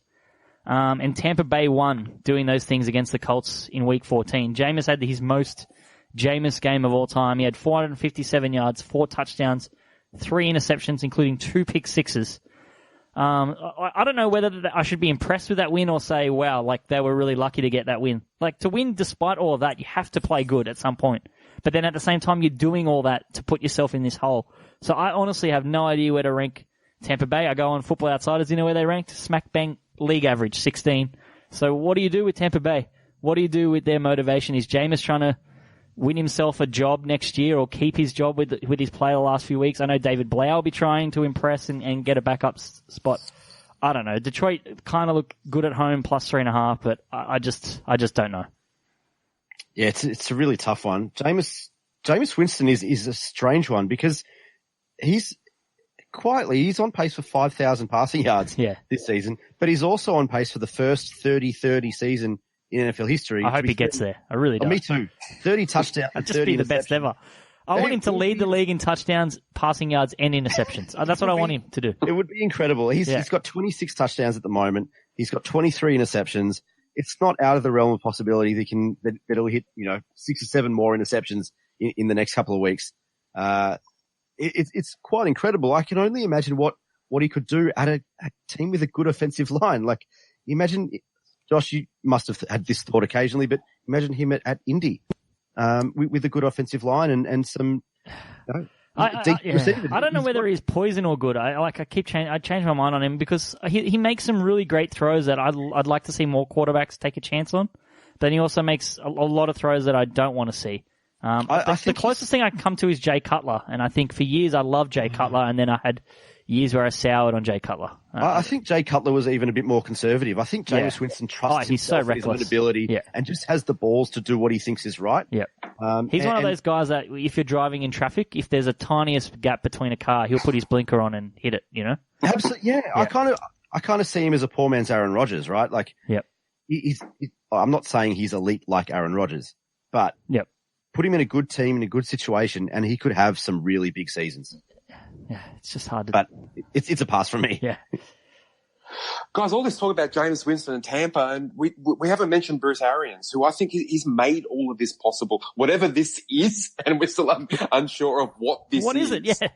And Tampa Bay won doing those things against the Colts in Week 14. Jameis had his most Jameis game of all time. He had 457 yards, 4 touchdowns, 3 interceptions, including 2 pick sixes. I don't know whether I should be impressed with that win or say, wow, like they were really lucky to get that win. Like to win despite all of that, you have to play good at some point. But then at the same time, you're doing all that to put yourself in this hole. So I honestly have no idea where to rank Tampa Bay. I go on Football Outsiders, you know where they ranked? Smack bang. League average, 16. So what do you do with Tampa Bay? What do you do with their motivation? Is Jameis trying to win himself a job next year or keep his job with his play the last few weeks? I know David Blau will be trying to impress and get a backup spot. I don't know. Detroit kind of look good at home, plus 3.5, but I just don't know. Yeah, it's a really tough one. Jameis Winston is a strange one because he's on pace for 5,000 passing yards this season, but he's also on pace for the first 30-30 season in NFL history. I hope he gets there. I really do. Me too. 30 touchdowns. That'd just be the best ever. I want him to lead the league in touchdowns, passing yards, and interceptions. That's what I want him to do. It would be incredible. He's got 26 touchdowns at the moment. He's got 23 interceptions. It's not out of the realm of possibility that he'll hit 6 or 7 more interceptions in the next couple of weeks. It's quite incredible. I can only imagine what he could do at a team with a good offensive line. Like, imagine, Josh, you must have had this thought occasionally, but imagine him at Indy, with a good offensive line and some, deep receivers. I don't know whether he's poison or good. I change my mind on him because he makes some really great throws that I'd like to see more quarterbacks take a chance on. But he also makes a lot of throws that I don't want to see. I think the closest thing I can come to is Jay Cutler, and I think for years I loved Jay Cutler, and then I had years where I soured on Jay Cutler. I think Jay Cutler was even a bit more conservative. I think Jameis Winston trusts himself in his own ability and just has the balls to do what he thinks is right. Yeah. He's one of those guys that if you're driving in traffic, if there's a tiniest gap between a car, he'll put his blinker on and hit it, Absolutely, yeah. I kind of see him as a poor man's Aaron Rodgers, right? Like, I'm not saying he's elite like Aaron Rodgers, but put him in a good team, in a good situation, and he could have some really big seasons. Yeah, it's just hard to... But it's a pass from me. Yeah. Guys, all this talk about Jameis Winston and Tampa, and we haven't mentioned Bruce Arians, who I think he's made all of this possible, whatever this is, and we're still unsure of what this is. What is it? Yeah.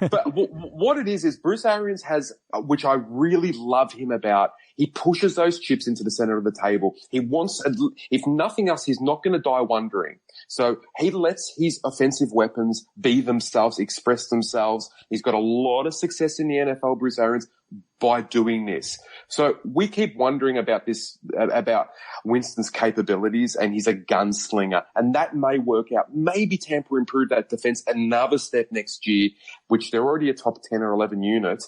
But what it is Bruce Arians has, which I really love him about, he pushes those chips into the center of the table. He wants, if nothing else, he's not going to die wondering. So he lets his offensive weapons be themselves, express themselves. He's got a lot of success in the NFL, Bruce Arians, by doing this. So we keep wondering about this, about Winston's capabilities, and he's a gunslinger, and that may work out. Maybe Tampa improve that defense another step next year, which they're already a top 10 or 11 unit.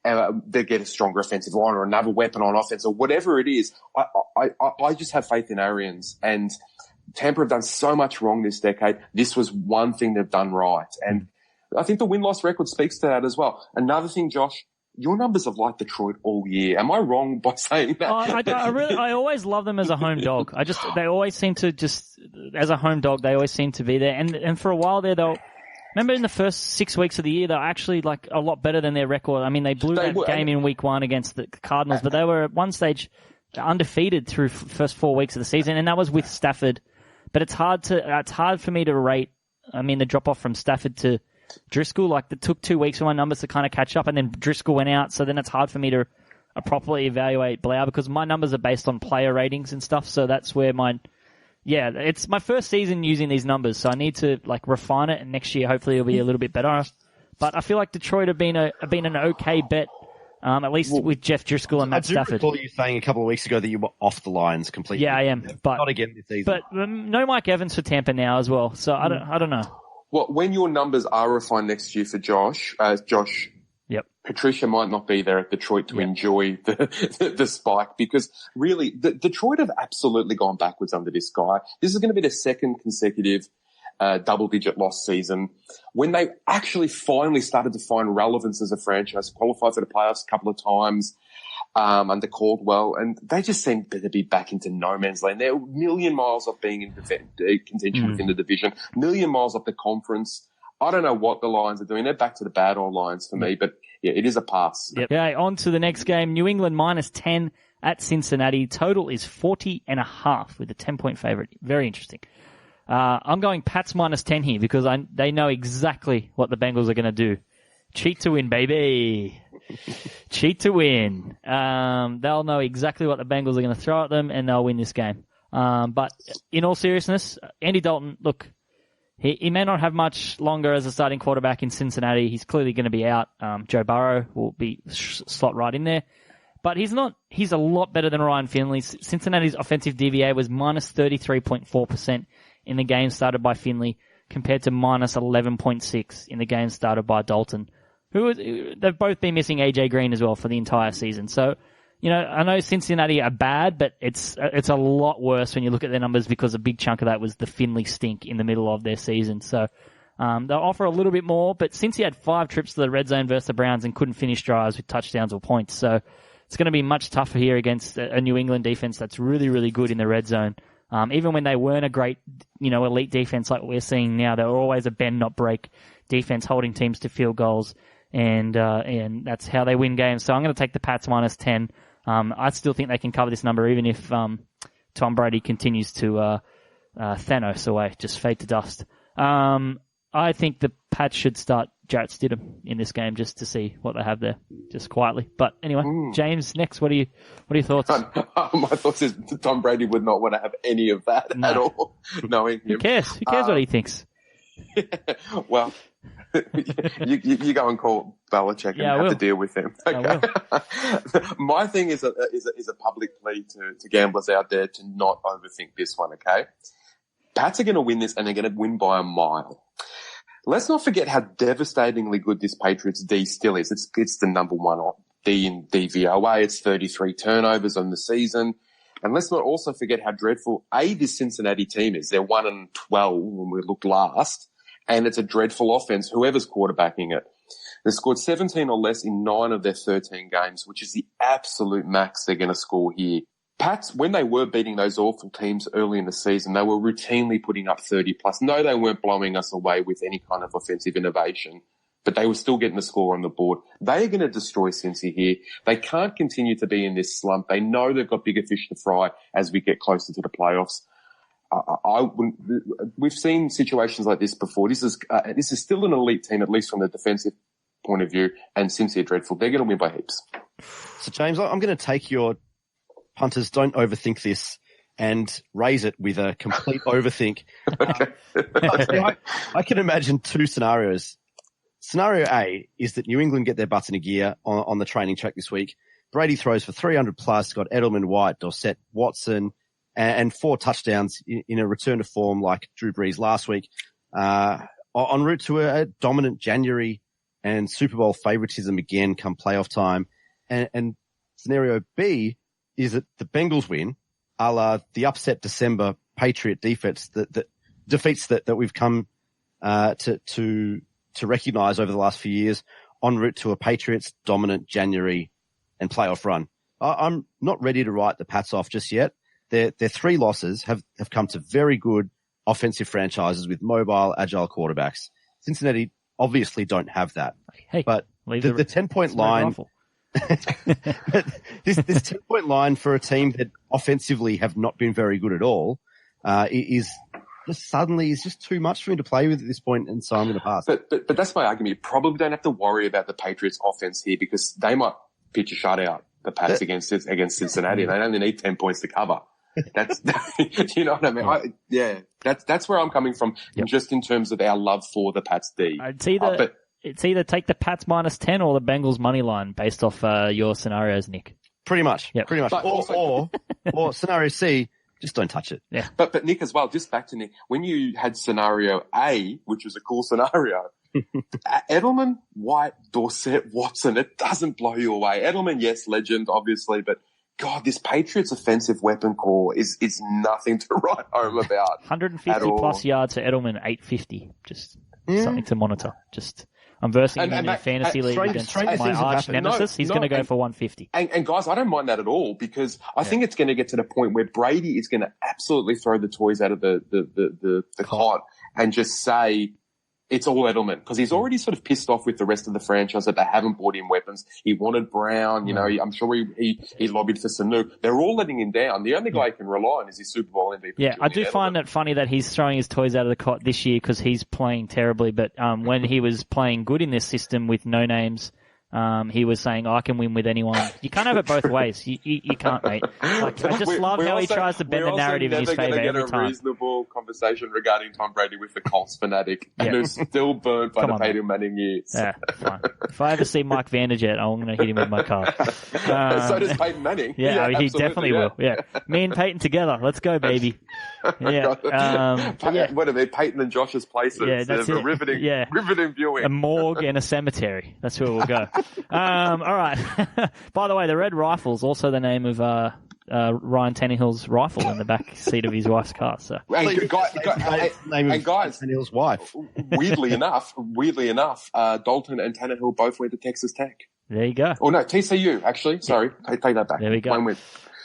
They get a stronger offensive line or another weapon on offense or whatever it is. I just have faith in Arians, and Tampa have done so much wrong this decade. This was one thing they've done right. And I think the win-loss record speaks to that as well. Another thing, Josh, your numbers have liked Detroit all year. Am I wrong by saying that? I always love them as a home dog. They always seem to as a home dog, they always seem to be there. And for a while there, remember in the first 6 weeks of the year, they were actually like a lot better than their record. I mean, they blew that game in week 1 against the Cardinals, but they were at one stage undefeated through first 4 weeks of the season, and that was with Stafford. But it's hard for me to rate. I mean, the drop off from Stafford to Driscoll, like it took 2 weeks for my numbers to kind of catch up, and then Driscoll went out, so then it's hard for me to properly evaluate Blau because my numbers are based on player ratings and stuff. So that's where it's my first season using these numbers, so I need to like refine it, and next year hopefully it'll be a little bit better. But I feel like Detroit have been an okay bet, at least with Jeff Driscoll and Matt Stafford. I do recall you saying a couple of weeks ago that you were off the lines completely. Yeah, I am, but not again this season. But no Mike Evans for Tampa now as well, so I don't know. Well, when your numbers are refined next year for Josh, yep, Patricia might not be there at Detroit to enjoy the spike, because really Detroit have absolutely gone backwards under this guy. This is going to be the second consecutive double-digit loss season. When they actually finally started to find relevance as a franchise, qualified for the playoffs a couple of times under Caldwell, and they just seem to be back into no man's land. They're a million miles off being in contention within the division, a million miles off the conference. I don't know what the Lions are doing. They're back to the bad old Lions for me, but yeah, it is a pass. Yep. Okay, on to the next game. New England -10 at Cincinnati. Total is 40.5 with a 10-point favorite. Very interesting. I'm going Pats -10 here because they know exactly what the Bengals are going to do. Cheat to win, baby. Cheat to win. They'll know exactly what the Bengals are going to throw at them, and they'll win this game. But in all seriousness, Andy Dalton, look, he may not have much longer as a starting quarterback in Cincinnati. He's clearly going to be out. Joe Burrow will be slot right in there. But he's not. He's a lot better than Ryan Finley. Cincinnati's offensive DVA was -33.4% in the game started by Finley, compared to -11.6 in the game started by Dalton. They've both been missing AJ Green as well for the entire season. So, I know Cincinnati are bad, but it's a lot worse when you look at their numbers because a big chunk of that was the Finley stink in the middle of their season. So, they'll offer a little bit more, but since he had 5 trips to the red zone versus the Browns and couldn't finish drives with touchdowns or points, so it's going to be much tougher here against a New England defense that's really, really good in the red zone. Even when they weren't a great, elite defense like we're seeing now, they were always a bend not break defense, holding teams to field goals, and that's how they win games. So I'm going to take the Pats minus 10. I still think they can cover this number, even if Tom Brady continues to Thanos away, just fade to dust. I think the Pats should start Jarrett Stidham in this game just to see what they have there, just quietly. But anyway, James, next, what are your thoughts? My thoughts is Tom Brady would not want to have any of that at all, knowing him. Who cares? Who cares what he thinks? Well, you go and call Belichick and have to deal with him. Okay. My thing is a public plea to gamblers out there to not overthink this one, okay? Pats are going to win this, and they're going to win by a mile. Let's not forget how devastatingly good this Patriots D still is. It's the number one D in DVOA. It's 33 turnovers on the season. And let's not also forget how dreadful this Cincinnati team is. They're 1-12 when we looked last, and it's a dreadful offense, whoever's quarterbacking it. They scored 17 or less in 9 of their 13 games, which is the absolute max they're going to score here. Pats, when they were beating those awful teams early in the season, they were routinely putting up 30 plus. No, they weren't blowing us away with any kind of offensive innovation, but they were still getting the score on the board. They are going to destroy Cincy here. They can't continue to be in this slump. They know they've got bigger fish to fry as we get closer to the playoffs. We've seen situations like this before. This is still an elite team, at least from the defensive point of view, and Cincy are dreadful. They're going to win by heaps. So, James, I'm going to take your punters, don't overthink this, and raise it with a complete overthink. Okay. I can imagine 2 scenarios. Scenario A is that New England get their butts in a gear on the training track this week. Brady throws for 300 plus, got Edelman, White, Dorsett, Watson, and 4 touchdowns in a return to form like Drew Brees last week, en route to a dominant January and Super Bowl favoritism again come playoff time. And scenario B is that the Bengals win, a la the upset December Patriot defense defeats that we've come to recognize over the last few years, en route to a Patriots dominant January and playoff run. I'm not ready to write the Pats off just yet. Their 3 losses have come to very good offensive franchises with mobile, agile quarterbacks. Cincinnati obviously don't have that. Hey, but the 10-point line, this 10-point line for a team that offensively have not been very good at all, is just too much for me to play with at this point, and so I'm going to pass. But that's my argument. You probably don't have to worry about the Patriots offense here because they might pitch a shutout, the Pats against Cincinnati. They only need 10 points to cover. That's, you know what I mean? That's where I'm coming from, just in terms of our love for the Pats D. It's either take the Pats minus 10 or the Bengals money line based off your scenarios, Nick. Pretty much. Yep. Pretty much. Or scenario C, just don't touch it. Yeah. But Nick as well, just back to Nick, when you had scenario A, which was a cool scenario, Edelman, White, Dorsett, Watson, it doesn't blow you away. Edelman, yes, legend, obviously, but God, this Patriots offensive weapon core is nothing to write home about. 150 plus yards for Edelman, 850. Just something to monitor. I'm versing him in a fantasy league against my arch nemesis. He's going to go for 150. And guys, I don't mind that at all because I think it's going to get to the point where Brady is going to absolutely throw the toys out of the cot and just say, it's all Edelman, because he's already sort of pissed off with the rest of the franchise that they haven't bought him weapons. He wanted Brown, I'm sure he lobbied for Sanu. They're all letting him down. The only guy he can rely on is his Super Bowl MVP. Yeah, I do find it funny that he's throwing his toys out of the cot this year because he's playing terribly. But when he was playing good in this system with no names, he was saying, I can win with anyone. You can't have it both ways. You can't, mate. I just love how he tries to bend the narrative in his favor every time. We're never going to get a reasonable conversation regarding Tom Brady with the Colts fanatic and who's still burnt by the Peyton Manning years. Yeah, fine. If I ever see Mike Vanderjet, I'm going to hit him with my car. So does Peyton Manning. Yeah, he definitely will. Yeah. Me and Peyton together. Let's go, baby. Yeah. What are they? Peyton and Josh's places. Yeah, that's it. Riveting viewing. A morgue and a cemetery. That's where we'll go. All right. By the way, the Red Rifle's also the name of Ryan Tannehill's rifle in the back seat of his wife's car. So, guys, Tannehill's wife. Weirdly enough, Dalton and Tannehill both went to Texas Tech. There you go. Oh no, TCU actually. Sorry, take that back. There we go.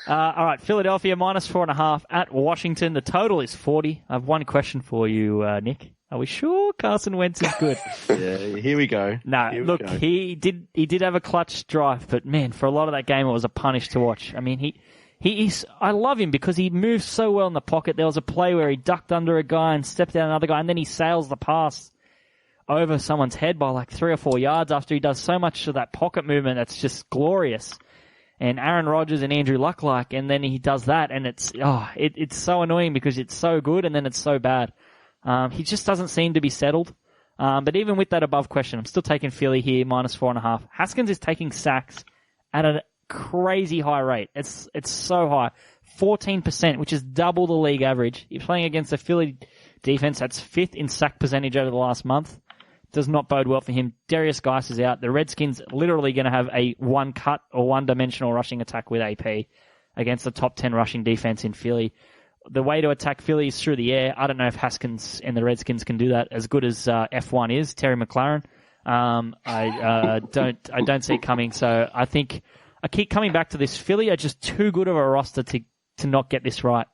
All right, Philadelphia -4.5 at Washington. The total is 40. I have one question for you, Nick. Are we sure Carson Wentz is good? Yeah, here we go. No, look, he did have a clutch drive, but man, for a lot of that game, it was a punish to watch. I mean, he is. I love him because he moves so well in the pocket. There was a play where he ducked under a guy and stepped down another guy, and then he sails the pass over someone's head by like 3 or 4 yards after he does so much of that pocket movement. That's just glorious. And Aaron Rodgers and Andrew Luck and then he does that, and it's so annoying because it's so good and then it's so bad. He just doesn't seem to be settled. But even with that above question, I'm still taking Philly here, -4.5. Haskins is taking sacks at a crazy high rate. It's so high. 14%, which is double the league average. You're playing against a Philly defense that's 5th in sack percentage over the last month. Does not bode well for him. Darius Geis is out. The Redskins literally going to have a one-cut or one-dimensional rushing attack with AP against the top 10 rushing defense in Philly. The way to attack Philly is through the air. I don't know if Haskins and the Redskins can do that as good as F1 is, Terry McLaren. I don't see it coming. So I think I keep coming back to this. Philly are just too good of a roster to not get this right.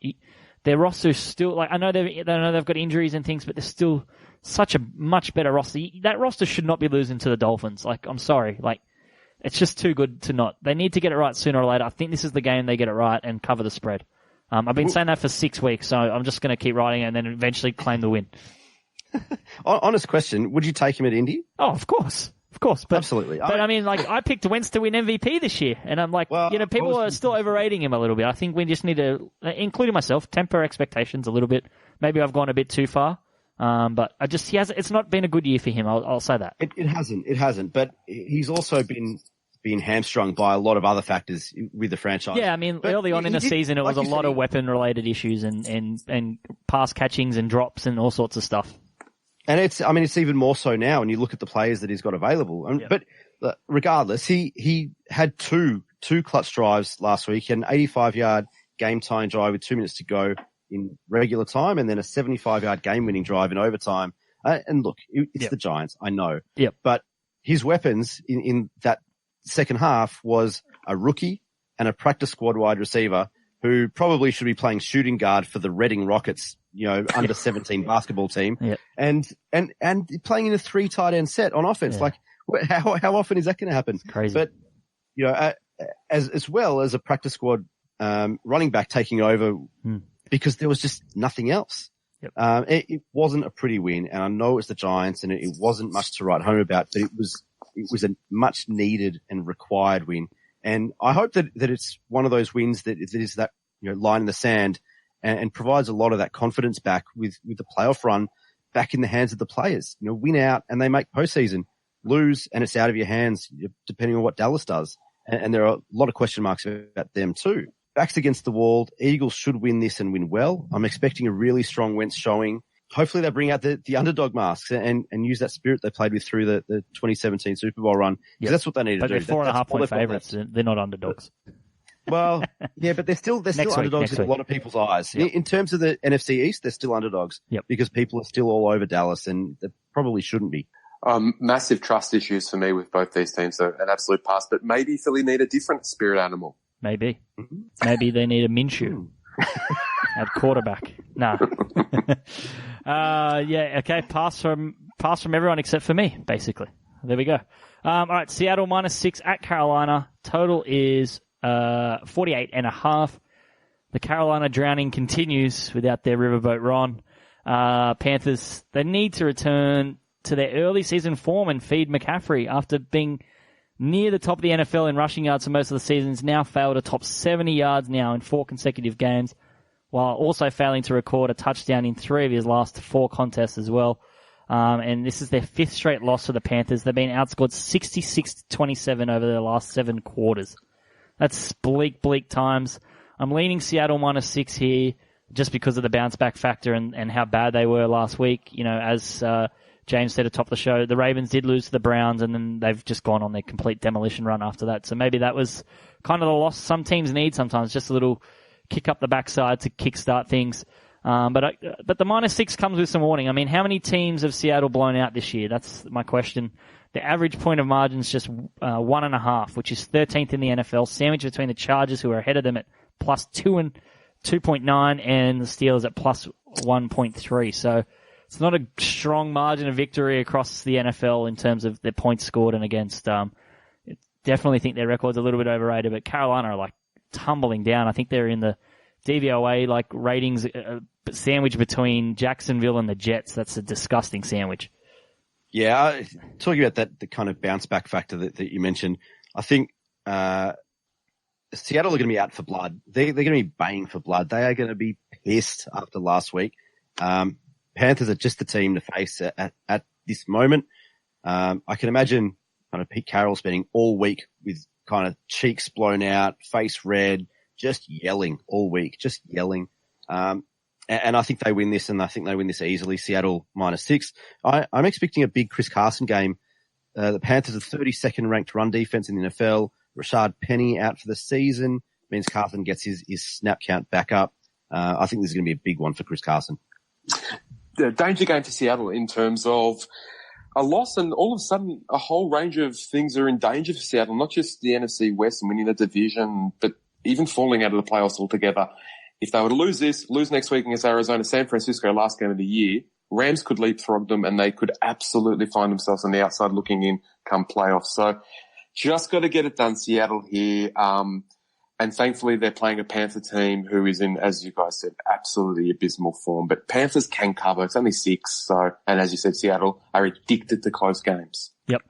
Their roster's still I know they've got injuries and things, but they're still such a much better roster. That roster should not be losing to the Dolphins. I'm sorry. It's just too good to not. They need to get it right sooner or later. I think this is the game they get it right and cover the spread. I've been saying that for 6 weeks, so I'm just going to keep writing it and then eventually claim the win. Honest question, would you take him at Indy? Oh, of course. But, absolutely. But I picked Wentz to win MVP this year, and I'm people are still overrating him a little bit. I think we just need to, including myself, temper expectations a little bit. Maybe I've gone a bit too far. But it's not been a good year for him. I'll say that. It hasn't. But he's also been hamstrung by a lot of other factors with the franchise. Yeah, I mean, early on in the season, it was a lot of weapon-related issues and pass catchings and drops and all sorts of stuff. And it's even more so now when you look at the players that he's got available. But regardless, he had two clutch drives last week, an 85-yard game-tying drive with 2 minutes to go in regular time, and then a 75-yard game-winning drive in overtime. And look, it's the Giants, I know. Yep. But his weapons in that second half was a rookie and a practice squad wide receiver who probably should be playing shooting guard for the Reading Rockets, under 17 basketball team. Yep. And playing in a 3 tight end set on offense. Yeah. How often is that going to happen? It's crazy. But, as well as a practice squad, running back taking over because there was just nothing else. Yep. It wasn't a pretty win, and I know it's the Giants, and it wasn't much to write home about, but it was a much needed and required win. And I hope that it's one of those wins that is that line in the sand and provides a lot of that confidence back with the playoff run back in the hands of the players. Win out and they make postseason. Lose and it's out of your hands, depending on what Dallas does. And there are a lot of question marks about them too. Backs against the wall. Eagles should win this and win well. I'm expecting a really strong Wentz showing. Hopefully they bring out the underdog masks and use that spirit they played with through the 2017 Super Bowl run. Because that's what they need to do. But they're 4.5 point favorites. They're not underdogs. Well, yeah, but they're still underdogs in a lot of people's eyes. Yep. In terms of the NFC East, they're still underdogs. Yep. Because people are still all over Dallas, and they probably shouldn't be. Massive trust issues for me with both these teams, so an absolute pass. But maybe Philly need a different spirit animal. Maybe. Maybe they need a Minshew at quarterback. Nah. Okay. Pass from everyone except for me, basically. There we go. All right. Seattle -6 at Carolina. Total is 48.5. The Carolina drowning continues without their riverboat Ron. Panthers, they need to return to their early season form and feed McCaffrey after being near the top of the NFL in rushing yards for most of the seasons. Now failed to top 70 yards now in 4 consecutive games, while also failing to record a touchdown in 3 of his last 4 contests as well. And this is their 5th straight loss to the Panthers. They've been outscored 66-27 over their last 7 quarters. That's bleak times. I'm leaning Seattle -6 here just because of the bounce back factor and how bad they were last week. As James said atop the show, the Ravens did lose to the Browns, and then they've just gone on their complete demolition run after that. So maybe that was kind of the loss some teams need sometimes, just a little kick up the backside to kickstart things. But the -6 comes with some warning. I mean, how many teams have Seattle blown out this year? That's my question. The average point of margin is just 1.5, which is 13th in the NFL, sandwiched between the Chargers, who are ahead of them at plus 2.9, and the Steelers at plus 1.3. So it's not a strong margin of victory across the NFL in terms of their points scored and against. Definitely think their record's a little bit overrated, but Carolina are like tumbling down. I think they're in the DVOA like ratings sandwich between Jacksonville and the Jets. That's a disgusting sandwich. Yeah, talking about that, the kind of bounce back factor that you mentioned, I think Seattle are going to be out for blood. They're going to be baying for blood. They are going to be pissed after last week. Panthers are just the team to face at this moment. I can imagine kind of Pete Carroll spending all week with kind of cheeks blown out, face red, just yelling all week, just yelling. And I think they win this, and I think they win this easily. Seattle -6. I'm expecting a big Chris Carson game. The Panthers are 32nd ranked run defense in the NFL. Rashad Penny out for the season means Carson gets his snap count back up. I think this is going to be a big one for Chris Carson. The danger game for Seattle in terms of a loss, and all of a sudden a whole range of things are in danger for Seattle, not just the NFC West and winning the division, but even falling out of the playoffs altogether. If they were to lose next week against Arizona, San Francisco, last game of the year, Rams could leapfrog them and they could absolutely find themselves on the outside looking in come playoffs. So just got to get it done, Seattle here. And thankfully they're playing a Panther team who is in, as you guys said, absolutely abysmal form. But Panthers can cover. It's only 6. So, and as you said, Seattle are addicted to close games. Yep.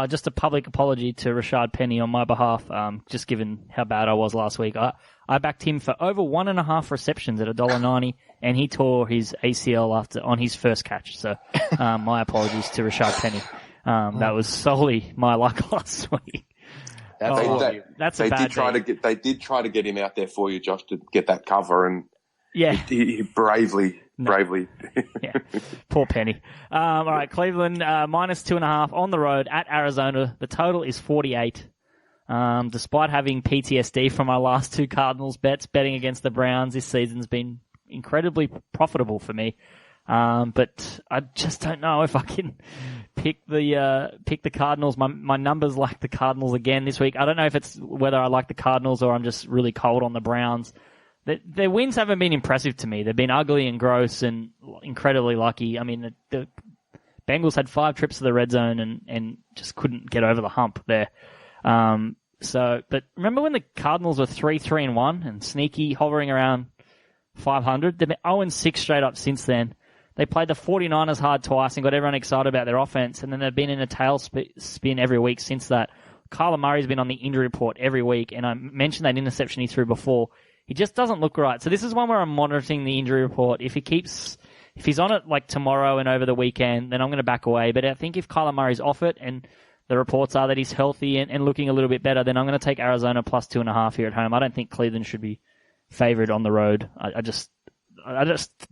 Just a public apology to Rashad Penny on my behalf, just given how bad I was last week. I backed him for over 1.5 receptions at $1.90, and he tore his ACL on his first catch. So, my apologies to Rashad Penny. That was solely my luck last week. That's a bad day. They did try to get him out there for you, Josh, to get that cover, and yeah, he bravely. Yeah, poor Penny. All right, Cleveland -2.5 on the road at Arizona. The total is 48. Despite having PTSD from my last 2 Cardinals bets, betting against the Browns this season's been incredibly profitable for me. But I just don't know if I can pick the Cardinals. My numbers like the Cardinals again this week. I don't know if it's whether I like the Cardinals or I'm just really cold on the Browns. Their wins haven't been impressive to me. They've been ugly and gross and incredibly lucky. I mean, the Bengals had 5 trips to the red zone and just couldn't get over the hump there. But remember when the Cardinals were 3-3-1 and sneaky, hovering around 500? They've been 0-6 straight up since then. They played the 49ers hard twice and got everyone excited about their offense, and then they've been in a tailspin every week since that. Kyler Murray's been on the injury report every week, and I mentioned that interception he threw before. He just doesn't look right. So this is one where I'm monitoring the injury report. If he's on it like tomorrow and over the weekend, then I'm going to back away. But I think if Kyler Murray's off it and the reports are that he's healthy and looking a little bit better, then I'm going to take Arizona +2.5 here at home. I don't think Cleveland should be favored on the road. I just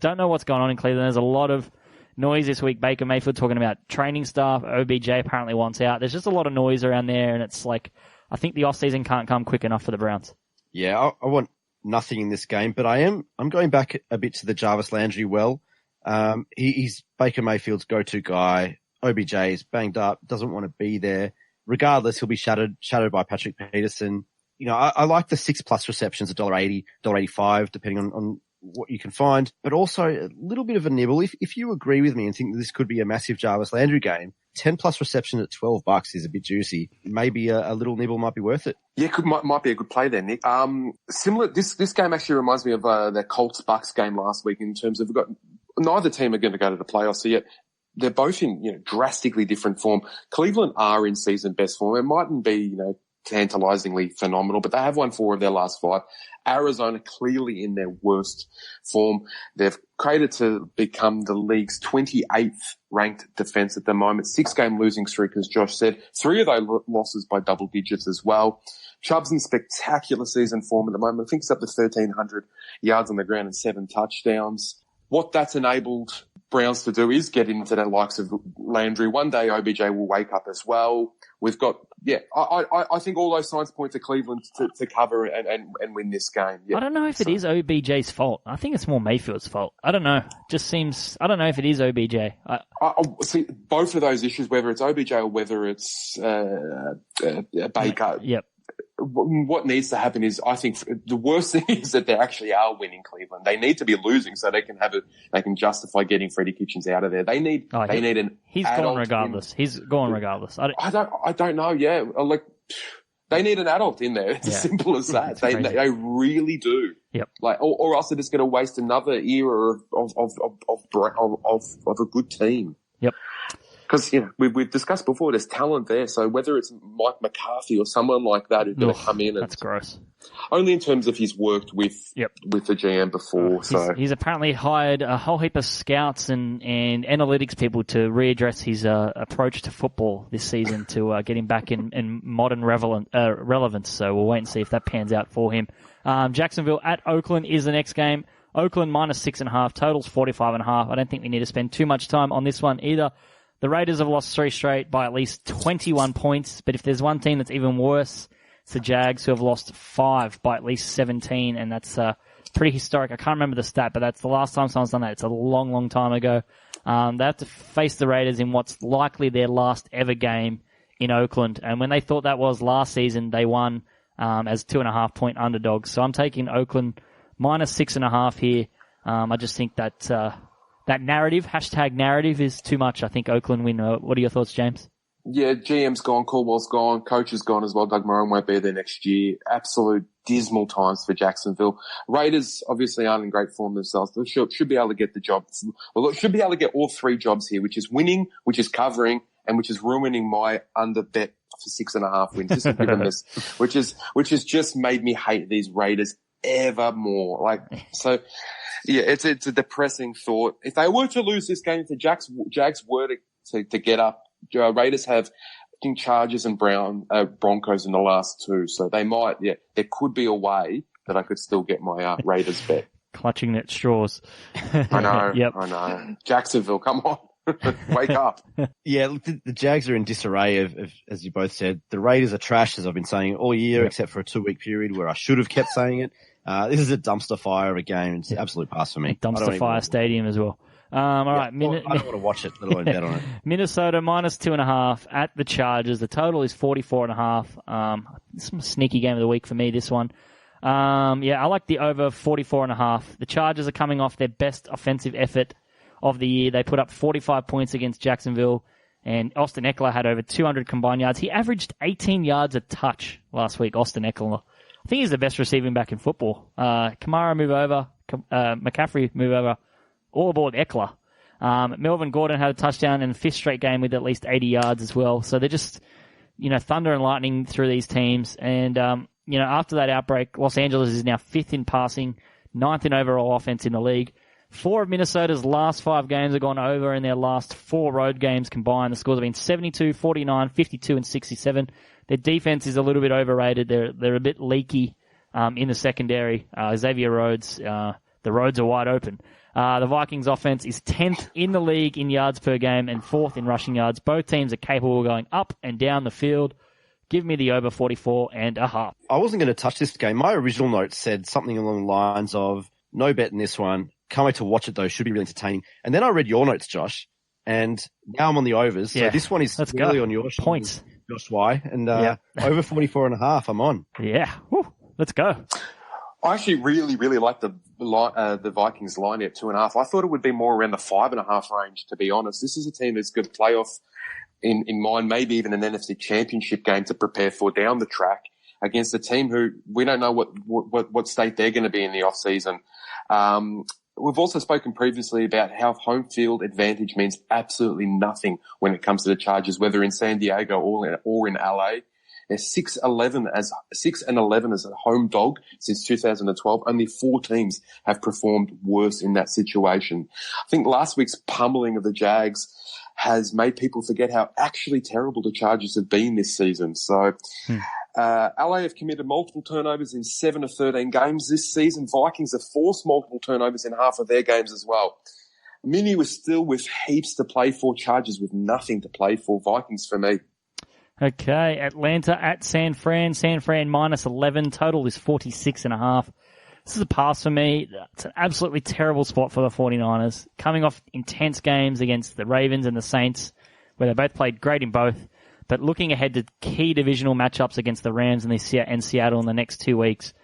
don't know what's going on in Cleveland. There's a lot of noise this week. Baker Mayfield talking about training staff. OBJ apparently wants out. There's just a lot of noise around there, and it's like I think the offseason can't come quick enough for the Browns. Yeah, I want nothing in this game, but I'm going back a bit to the Jarvis Landry well. He's Baker Mayfield's go-to guy. OBJ is banged up, doesn't want to be there. Regardless, he'll be shadowed by Patrick Peterson. You know, I like the 6+ receptions at $1.80, $1.85, depending on what you can find, but also a little bit of a nibble. If you agree with me and think that this could be a massive Jarvis Landry game, 10+ reception at $12 is a bit juicy. Maybe a little nibble might be worth it. Yeah, might be a good play there, Nick. Similar. This game actually reminds me of the Colts-Bucks game last week in terms of neither team are going to go to the playoffs, so yet they're both in drastically different form. Cleveland are in season best form. It mightn't be tantalizingly phenomenal, but they have won 4 of their last 5. Arizona clearly in their worst form. They've created to become the league's 28th ranked defense at the moment. 6-game losing streak, as Josh said. 3 of those losses by double digits as well. Chubb's in spectacular season form at the moment. I think it's up to 1,300 yards on the ground and 7 touchdowns. What that's enabled Browns to do is get into the likes of Landry. One day OBJ will wake up as well. We've got, I think all those signs point to Cleveland to cover and win this game. Yeah. I don't know if it is OBJ's fault. I think it's more Mayfield's fault. I don't know. Just seems, I don't know if it is OBJ. I see both of those issues, whether it's OBJ or whether it's Baker. Yep. what needs to happen is, I think the worst thing is that they actually are winning Cleveland. They need to be losing so they can justify getting Freddie Kitchens out of there. They need an He's gone regardless. He's gone regardless. I don't know. Yeah. Like, they need an adult in there. It's as simple as that. They really do. Yep. Like, or else they're just going to waste another era of a good team. Yep. Because, we've discussed before, there's talent there. So whether it's Mike McCarthy or someone like that who's going to come in. That's gross. Only in terms of he's worked with the GM before. He's apparently hired a whole heap of scouts and analytics people to readdress his approach to football this season to get him back in modern relevance. So we'll wait and see if that pans out for him. Jacksonville at Oakland is the next game. Oakland minus 6.5, totals 45.5. I don't think we need to spend too much time on this one either. The Raiders have lost 3 straight by at least 21 points, but if there's one team that's even worse, it's the Jags, who have lost 5 by at least 17, and that's pretty historic. I can't remember the stat, but that's the last time someone's done that. It's a long, long time ago. They have to face the Raiders in what's likely their last ever game in Oakland, and when they thought that was last season, they won as 2.5-point underdogs. So I'm taking Oakland minus 6.5 here. I just think that that narrative, #narrative, is too much. I think Oakland win. What are your thoughts, James? Yeah, GM's gone, Caldwell's gone, coach is gone as well. Doug Marrone won't be there next year. Absolute dismal times for Jacksonville. Raiders obviously aren't in great form themselves. They should be able to get the job. Well, should be able to get all 3 jobs here, which is winning, which is covering, and which is ruining my under bet for 6.5 wins. Just given this, which has just made me hate these Raiders ever more. Like, so. Yeah, it's a depressing thought. If they were to lose this game, if the Jags were to get up, Raiders have Chargers and Broncos in the last 2, so they might. Yeah, there could be a way that I could still get my Raiders bet. Clutching at straws. I know. Yep. I know. Jacksonville, come on. Wake up. Yeah, look, the Jags are in disarray, of, as you both said. The Raiders are trash, as I've been saying all year, except for a 2-week period where I should have kept saying it. This is a dumpster fire of a game. It's an absolute pass for me. Dumpster fire stadium as well. All right. I don't want to watch it, let alone bet on it. Minnesota minus 2.5 at the Chargers. The total is 44.5. Some sneaky game of the week for me, this one. I like the over 44.5. The Chargers are coming off their best offensive effort of the year. They put up 45 points against Jacksonville, and Austin Eckler had over 200 combined yards. He averaged 18 yards a touch last week, Austin Eckler. I think he's the best receiving back in football. Kamara move over, McCaffrey move over, all aboard Eckler. Melvin Gordon had a touchdown in the 5th straight game with at least 80 yards as well. So they're just, thunder and lightning through these teams. And, after that outbreak, Los Angeles is now 5th in passing, 9th in overall offense in the league. 4 of Minnesota's last 5 games have gone over in their last 4 road games combined. The scores have been 72, 49, 52, and 67. Their defense is a little bit overrated. They're a bit leaky in the secondary. Xavier Rhodes, the roads are wide open. The Vikings offense is 10th in the league in yards per game and 4th in rushing yards. Both teams are capable of going up and down the field. Give me the over 44.5. I wasn't going to touch this game. My original note said something along the lines of no bet in this one. Can't wait to watch it though. Should be really entertaining. And then I read your notes, Josh, and now I'm on the overs. So this one is really on your points. Josh Y, and over 44.5, I'm on. Yeah. Woo. Let's go. I actually really, really like the Vikings line at 2.5. I thought it would be more around the 5.5 range, to be honest. This is a team that's got playoff in mind, maybe even an NFC Championship game to prepare for down the track against a team who we don't know what state they're going to be in the off season. We've also spoken previously about how home field advantage means absolutely nothing when it comes to the Chargers, whether in San Diego or in LA. They're 6-11 as a home dog since 2012. Only 4 teams have performed worse in that situation. I think last week's pummeling of the Jags has made people forget how actually terrible the Chargers have been this season. So, LA have committed multiple turnovers in 7 of 13 games this season. Vikings have forced multiple turnovers in half of their games as well. Mini was still with heaps to play for, Chargers with nothing to play for. Vikings for me. Okay, Atlanta at San Fran. San Fran minus 11. Total is 46.5. This is a pass for me. It's an absolutely terrible spot for the 49ers. Coming off intense games against the Ravens and the Saints, where they both played great in both. But looking ahead to key divisional matchups against the Rams and Seattle in the next 2 weeks,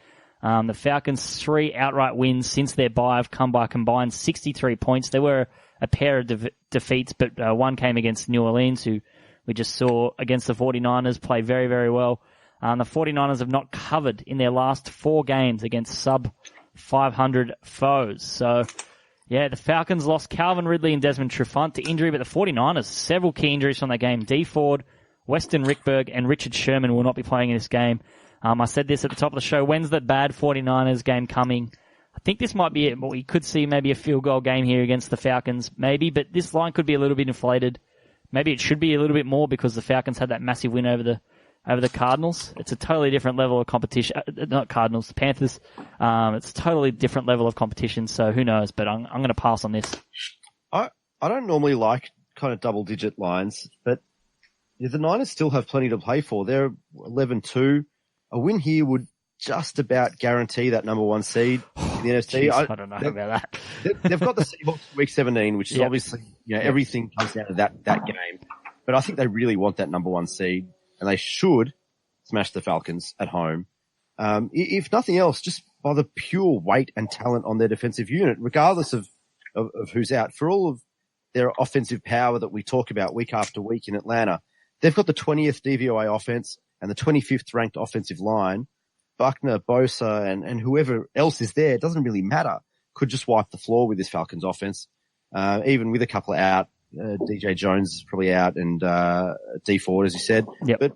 the Falcons' 3 outright wins since their bye have come by a combined 63 points. There were a pair of defeats, but one came against New Orleans, who we just saw against the 49ers play very, very well. The 49ers have not covered in their last 4 games against sub-500 foes. So, yeah, the Falcons lost Calvin Ridley and Desmond Trufant to injury, but the 49ers, several key injuries from that game. Dee Ford, Weston Rickberg, and Richard Sherman will not be playing in this game. I said this at the top of the show. When's the bad 49ers game coming? I think this might be it. We could see maybe a field goal game here against the Falcons, maybe, but this line could be a little bit inflated. Maybe it should be a little bit more because the Falcons had that massive win over the Cardinals. It's a totally different level of competition. Not Cardinals, the Panthers. It's a totally different level of competition, so who knows, but I'm going to pass on this. I don't normally like kind of double-digit lines, but the Niners still have plenty to play for. They're 11-2. A win here would just about guarantee that number 1 seed in the NFC. I don't know about that. They've got the Seahawks week 17, which is obviously, everything comes down to that game. But I think they really want that number 1 seed, and they should smash the Falcons at home. If nothing else, just by the pure weight and talent on their defensive unit, regardless of who's out. For all of their offensive power that we talk about week after week in Atlanta, they've got the 20th DVOA offense and the 25th ranked offensive line. Buckner, Bosa, and whoever else is there, it doesn't really matter, could just wipe the floor with this Falcons offense. Even with a couple out, DJ Jones is probably out, and Dee Ford, as you said. Yep. But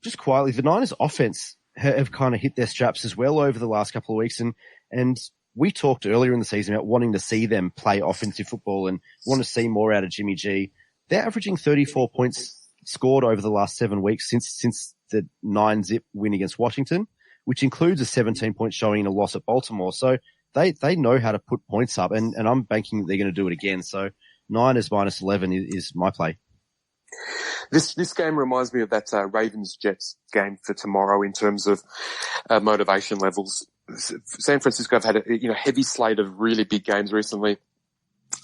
just quietly, the Niners offense have kind of hit their straps as well over the last couple of weeks. And we talked earlier in the season about wanting to see them play offensive football and want to see more out of Jimmy G. They're averaging 34 points scored over the last 7 weeks since the 9-zip win against Washington, which includes a 17-point showing in a loss at Baltimore. So they know how to put points up, and I'm banking that they're going to do it again. So Niners minus 11 is my play. This game reminds me of that Ravens-Jets game for tomorrow in terms of motivation levels. San Francisco have had a heavy slate of really big games recently.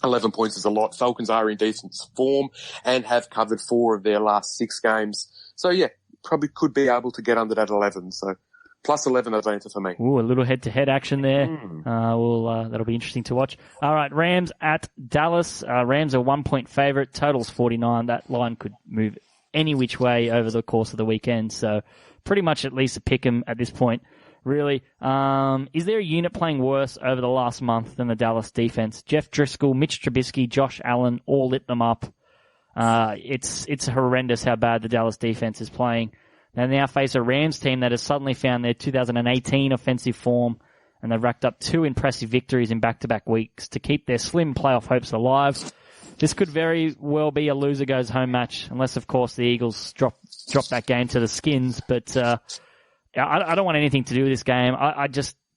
11 points is a lot. Falcons are in decent form and have covered 4 of their last 6 games. So, yeah, probably could be able to get under that 11. So, plus 11 Atlanta for me. Ooh, a little head-to-head action there. That'll be interesting to watch. All right, Rams at Dallas. Rams are 1-point favorite. Total's 49. That line could move any which way over the course of the weekend. So, pretty much at least a pick 'em at this point. Really, is there a unit playing worse over the last month than the Dallas defense? Jeff Driscoll, Mitch Trubisky, Josh Allen all lit them up. It's horrendous how bad the Dallas defense is playing. They now face a Rams team that has suddenly found their 2018 offensive form, and they've racked up 2 impressive victories in back-to-back weeks to keep their slim playoff hopes alive. This could very well be a loser goes home match, unless of course the Eagles drop that game to the Skins, but I don't want anything to do with this game.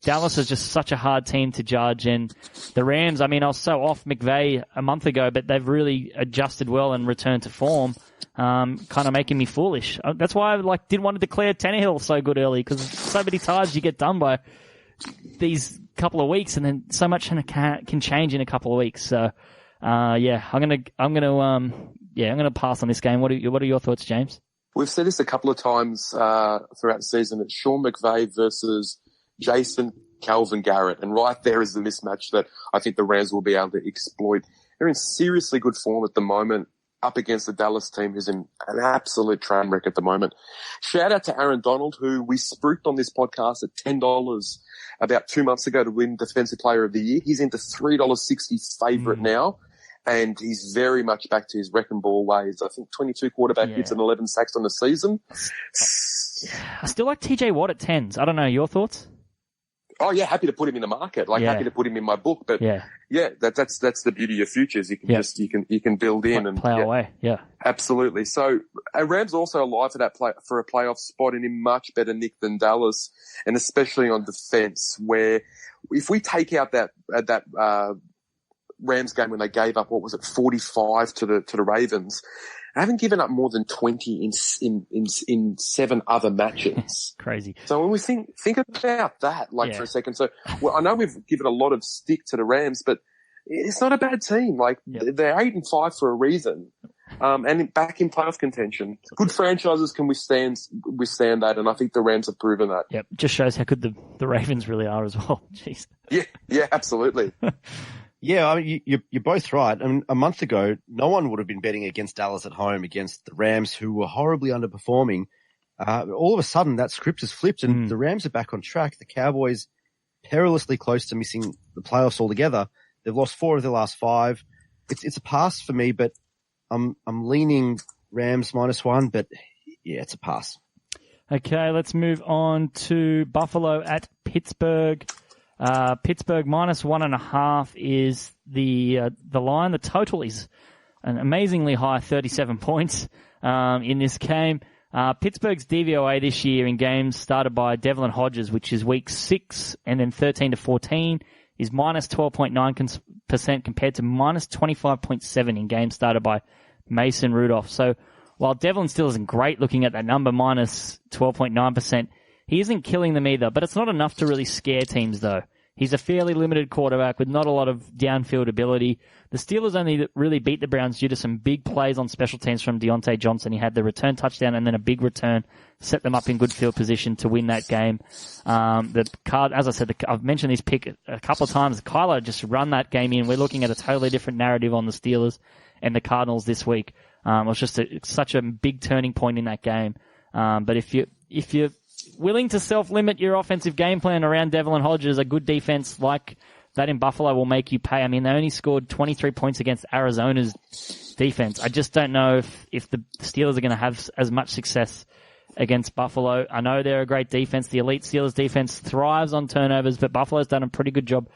Dallas is just such a hard team to judge, and the Rams, I was so off McVay a month ago, but they've really adjusted well and returned to form, kind of making me foolish. That's why I didn't want to declare Tannehill so good early, because so many times you get done by these couple of weeks, and then so much can change in a couple of weeks. So, I'm gonna pass on this game. What are your thoughts, James? We've said this a couple of times throughout the season. It's Sean McVay versus Jason Calvin Garrett. And right there is the mismatch that I think the Rams will be able to exploit. They're in seriously good form at the moment, up against the Dallas team who's in an absolute train wreck at the moment. Shout out to Aaron Donald, who we spruiked on this podcast at $10 about 2 months ago to win Defensive Player of the Year. He's into $3.60 favourite now. And he's very much back to his wrecking ball ways. I think 22 quarterback hits and 11 sacks on the season. I still like TJ Watt at 10s. I don't know. Your thoughts? Oh, yeah, happy to put him in the market. Happy to put him in my book. But that's the beauty of futures. You can you can build in and play away. Yeah, absolutely. So Rams also alive for a playoff spot and in much better nick than Dallas, and especially on defense, where if we take out that Rams game when they gave up, 45 to the Ravens. They haven't given up more than 20 in 7 other matches. Crazy. So when we think about that, for a second. So I know we've given a lot of stick to the Rams, but it's not a bad team. They're 8-5 for a reason. and back in playoff contention. Good franchises can withstand that, and I think the Rams have proven that. Yep, just shows how good the Ravens really are as well. Jeez. Yeah, absolutely. Yeah, I mean, you're both right. I mean, a month ago, no one would have been betting against Dallas at home against the Rams, who were horribly underperforming. All of a sudden, that script has flipped, and the Rams are back on track. The Cowboys perilously close to missing the playoffs altogether. They've lost 4 of their last 5. It's a pass for me, but I'm leaning Rams -1, but yeah, it's a pass. Okay, let's move on to Buffalo at Pittsburgh. Pittsburgh -1.5 is the line. The total is an amazingly high 37 points in this game. Pittsburgh's DVOA this year in games started by Devlin Hodges, which is week 6 and then 13 to 14, is -12.9% compared to -25.7 in games started by Mason Rudolph. So while Devlin still isn't great looking at that number, -12.9%, he isn't killing them either, but it's not enough to really scare teams though. He's a fairly limited quarterback with not a lot of downfield ability. The Steelers only really beat the Browns due to some big plays on special teams from Deontay Johnson. He had the return touchdown and then a big return, set them up in good field position to win that game. As I said, I've mentioned this pick a couple of times. Kyler just run that game in. We're looking at a totally different narrative on the Steelers and the Cardinals this week. It was just such a big turning point in that game. But if you're willing to self-limit your offensive game plan around Devlin Hodges, a good defense like that in Buffalo will make you pay. I mean, they only scored 23 points against Arizona's defense. I just don't know if the Steelers are going to have as much success against Buffalo. I know they're a great defense. The elite Steelers defense thrives on turnovers, but Buffalo's done a pretty good job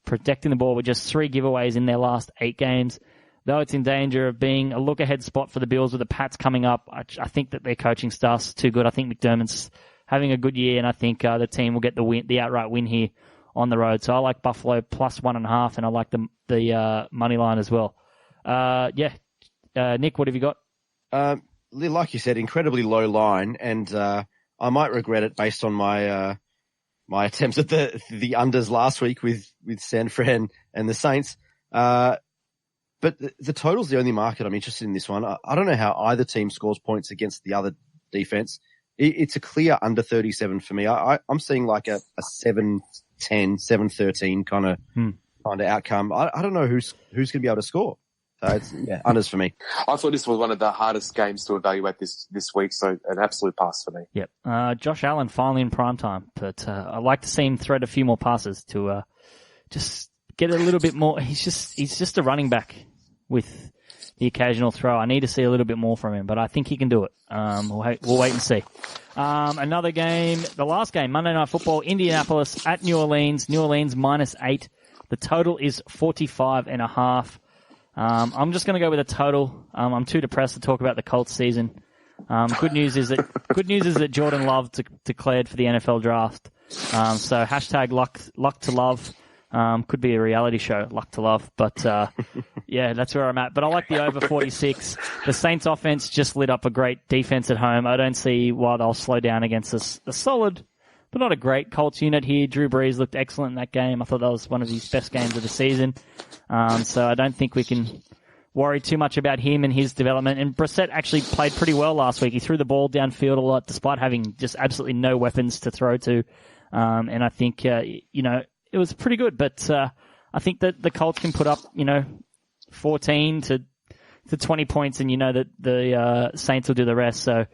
protecting the ball with just 3 giveaways in their last 8 games. Though it's in danger of being a look-ahead spot for the Bills with the Pats coming up, I think that their coaching staff's too good. I think McDermott's having a good year, and I think the team will get the outright win here on the road. So I like Buffalo +1.5, and I like the money line as well. Nick, what have you got? Like you said, incredibly low line, and I might regret it based on my my attempts at the unders last week with San Fran and the Saints. But the total's the only market I'm interested in this one. I don't know how either team scores points against the other defense. It's a clear under 37 for me. I'm seeing like a 7-10, 7-13 kind of outcome. I don't know who's going to be able to score. So it's unders for me. I thought this was one of the hardest games to evaluate this week, so an absolute pass for me. Yep. Josh Allen finally in prime time, but I'd like to see him thread a few more passes to just get a little bit more. He's just a running back with the occasional throw. I need to see a little bit more from him, but I think he can do it. We'll wait and see. Another game, the last game, Monday Night Football, Indianapolis at New Orleans. New Orleans -8. The total is 45.5. I'm just going to go with a total. I'm too depressed to talk about the Colts season. Good news is that Jordan Love declared for the NFL draft. So hashtag luck to love. Could be a reality show, luck to love, but that's where I'm at. But I like the over 46. The Saints offense just lit up a great defense at home. I don't see why they'll slow down against a solid, but not a great Colts unit here. Drew Brees looked excellent in that game. I thought that was one of his best games of the season. So I don't think we can worry too much about him and his development. And Brissett actually played pretty well last week. He threw the ball downfield a lot despite having just absolutely no weapons to throw to. And I think, it was pretty good, but I think that the Colts can put up, 14 to 20 points, and that the Saints will do the rest. So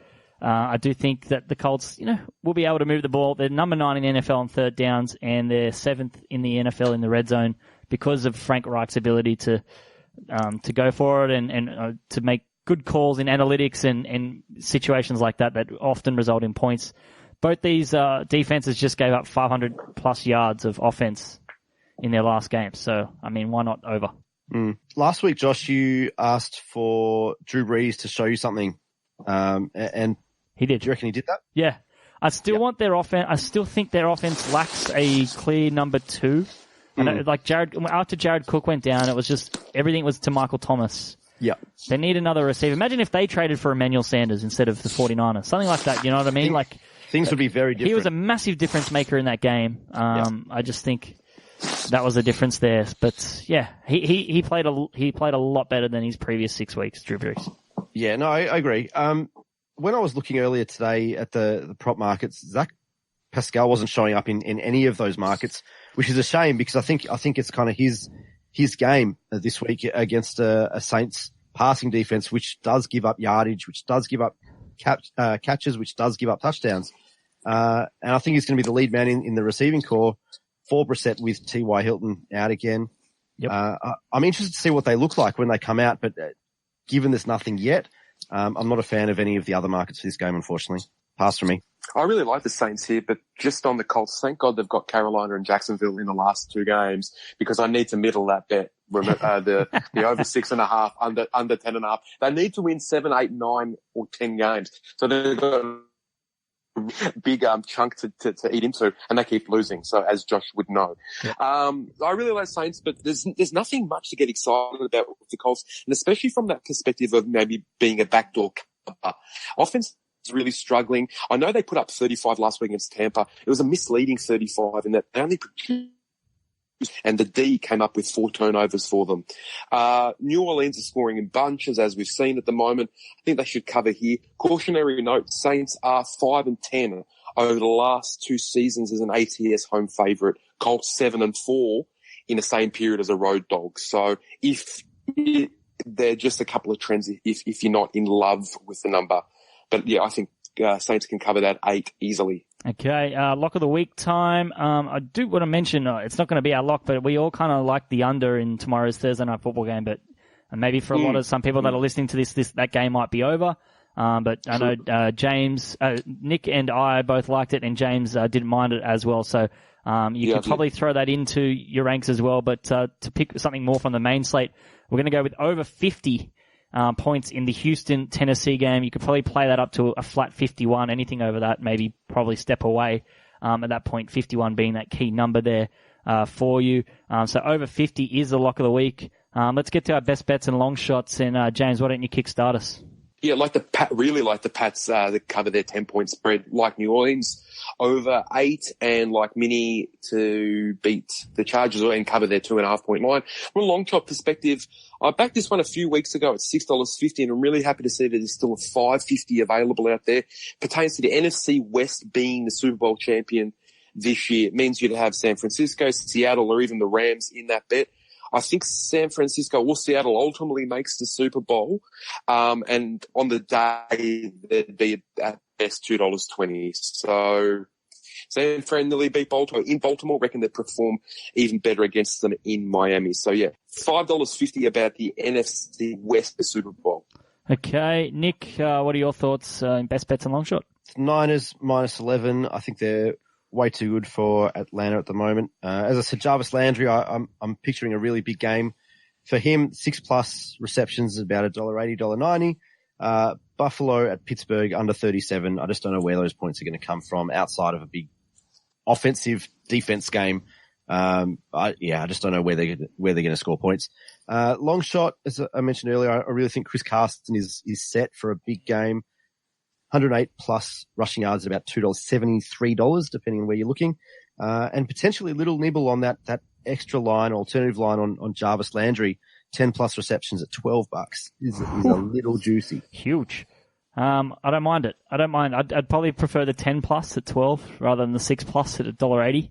I do think that the Colts, will be able to move the ball. They're number 9 in the NFL on third downs, and they're 7th in the NFL in the red zone because of Frank Reich's ability to go for it and to make good calls in analytics and situations like that often result in points. Both these defenses just gave up 500-plus yards of offense in their last game. So, I mean, why not over? Last week, Josh, you asked for Drew Brees to show you something, and he did. Do you reckon he did that? Yeah. I still want their offense. I still think their offense lacks a clear number 2. And after Jared Cook went down, it was just everything was to Michael Thomas. Yeah. They need another receiver. Imagine if they traded for Emmanuel Sanders instead of the 49ers. Something like that, you know what I mean? Things would be very different. He was a massive difference maker in that game. I just think that was a difference there. But yeah, he played a lot better than his previous 6 weeks, Drew Brees. Yeah, no, I agree. When I was looking earlier today at the prop markets, Zach Pascal wasn't showing up in any of those markets, which is a shame because I think it's kind of his game this week against a Saints passing defense, which does give up yardage, which does give up catches, which does give up touchdowns. And I think he's going to be the lead man in the receiving core. 4% with T.Y. Hilton out again. Yep. I'm interested to see what they look like when they come out, but given there's nothing yet, I'm not a fan of any of the other markets for this game, unfortunately. Pass for me. I really like the Saints here, but just on the Colts, thank God they've got Carolina and Jacksonville in the last 2 games because I need to middle that bet. The over 6.5, under 10.5. They need to win 7, 8, 9 or 10 games. So they've got a big chunk to eat into, and they keep losing. So as Josh would know, yeah. I really like Saints, but there's nothing much to get excited about with the Colts, and especially from that perspective of maybe being a backdoor cover. Offense is really struggling. I know they put up 35 last week against Tampa. It was a misleading 35 in that they only produced, and the D came up with 4 turnovers for them. New Orleans are scoring in bunches, as we've seen at the moment. I think they should cover here. Cautionary note, Saints are 5-10 over the last 2 seasons as an ATS home favourite. Colts 7-4 in the same period as a road dog. So they're just a couple of trends if you're not in love with the number. But yeah, I think Saints can cover that 8 easily. Okay, lock of the week time. I do want to mention, it's not going to be our lock, but we all kind of like the under in tomorrow's Thursday night football game, but maybe for a lot of some people that are listening to this that game might be over. But I know, James, Nick and I both liked it, and James, didn't mind it as well. So, you could probably throw that into your ranks as well, but, to pick something more from the main slate, we're going to go with over 50 points in the Houston-Tennessee game. You could probably play that up to a flat 51. Anything over that, maybe probably step away. At that point, 51 being that key number there for you. So over 50 is the lock of the week. Let's get to our best bets and long shots. And James, why don't you kickstart us? Yeah, really like the Pats that cover their 10-point spread, like New Orleans over 8, and like Mini to beat the Chargers and cover their 2.5-point line. From a long shot perspective, I backed this one a few weeks ago at $6.50, and I'm really happy to see that there's still a $5.50 available out there. Pertains to the NFC West being the Super Bowl champion this year. It means you'd have San Francisco, Seattle, or even the Rams in that bet. I think San Francisco or Seattle ultimately makes the Super Bowl. And on the day, there'd be at best $2.20. So San Fran nearly beat Baltimore. In Baltimore, reckon they'd perform even better against them in Miami. So yeah, $5.50 about the NFC West Super Bowl. Okay, Nick, what are your thoughts in best bets and long shot? Niners -11. I think they're way too good for Atlanta at the moment. As I said, Jarvis Landry, I'm picturing a really big game for him. 6+ receptions is about $1.80, $1.90. Buffalo at Pittsburgh under 37. I just don't know where those points are going to come from outside of a big offensive defense game. I just don't know where they're going to score points. Long shot, as I mentioned earlier, I really think Chris Carson is set for a big game. 108+ rushing yards at about $2.73, depending on where you're looking. And potentially a little nibble on that extra line, alternative line on Jarvis Landry. 10+ receptions at $12 is a little juicy. Huge. I don't mind it. I'd probably prefer the 10+ at 12 rather than the 6+ at $1.80.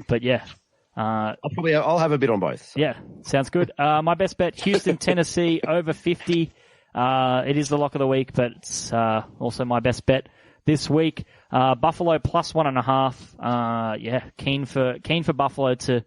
But yeah. I'll have a bit on both. So. Yeah, sounds good. My best bet, Houston, Tennessee, over 50. It is the lock of the week, but it's also my best bet this week. Buffalo +1.5. Keen for Buffalo to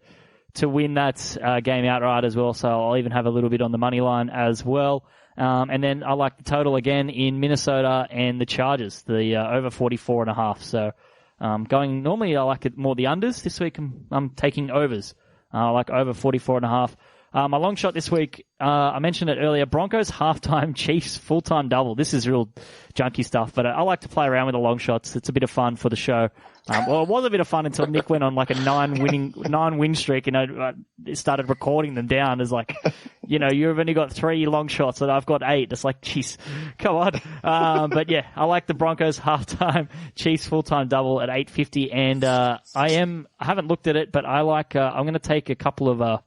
win that game outright as well. So I'll even have a little bit on the money line as well. And then I like the total again in Minnesota and the Chargers, the over 44.5. So normally I like it more the unders. This week I'm taking overs. I like over 44.5. My long shot this week, I mentioned it earlier, Broncos halftime, Chiefs full-time double. This is real junky stuff, but I like to play around with the long shots. It's a bit of fun for the show. Well, it was a bit of fun until Nick went on like a 9-win streak, and started recording them down as like, you've only got 3 long shots and I've got 8. It's like, jeez, come on. But yeah, I like the Broncos halftime, Chiefs full-time double at $8.50, and I haven't looked at it, but I like, I'm going to take a couple of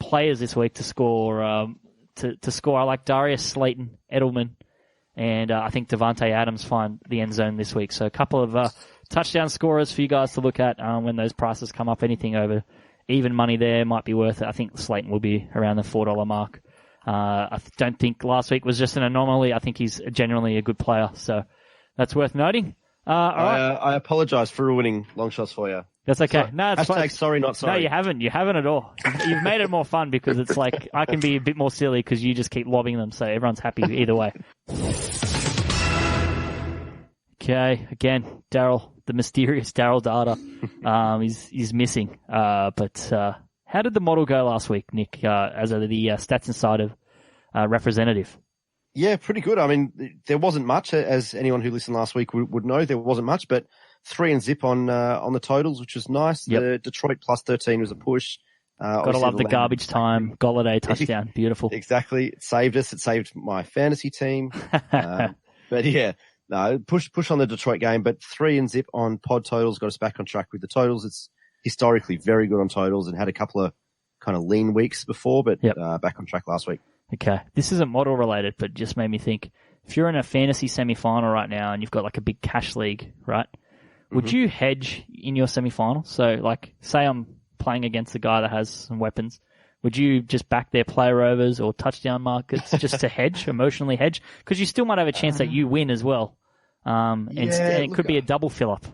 players this week to score to score. I like Darius Slayton, Edelman, and I think Devontae Adams find the end zone this week. So a couple of touchdown scorers for you guys to look at when those prices come up. Anything over even money there might be worth it. I think Slayton will be around the $4 mark. I don't think last week was just an anomaly. I think he's generally a good player, so that's worth noting. All right. I apologise for ruining long shots for you. That's okay. No, it's fine. Sorry, not sorry. No, you haven't. You haven't at all. You've made it more fun because it's like I can be a bit more silly because you just keep lobbing them, so everyone's happy either way. Okay, again, Daryl, the mysterious Daryl Data, he's missing. But how did the model go last week, Nick, as the Stats Insider representative? Yeah, pretty good. I mean, there wasn't much, as anyone who listened last week would know. There wasn't much, but 3 and zip on the totals, which was nice. Yep. The Detroit plus 13 was a push. Gotta love the garbage time Golladay touchdown. Beautiful. Exactly. It saved us. It saved my fantasy team. But yeah, no, push on the Detroit game, but 3 and zip on pod totals got us back on track with the totals. It's historically very good on totals and had a couple of kind of lean weeks before, but back on track last week. Okay. This isn't model related, but just made me think, if you're in a fantasy semi-final right now and you've got like a big cash league, right? Would you hedge in your semi-final? So like, say I'm playing against a guy that has some weapons. Would you just back their player overs or touchdown markets just to hedge, emotionally hedge? Because you still might have a chance that you win as well. And it could be a double fill-up.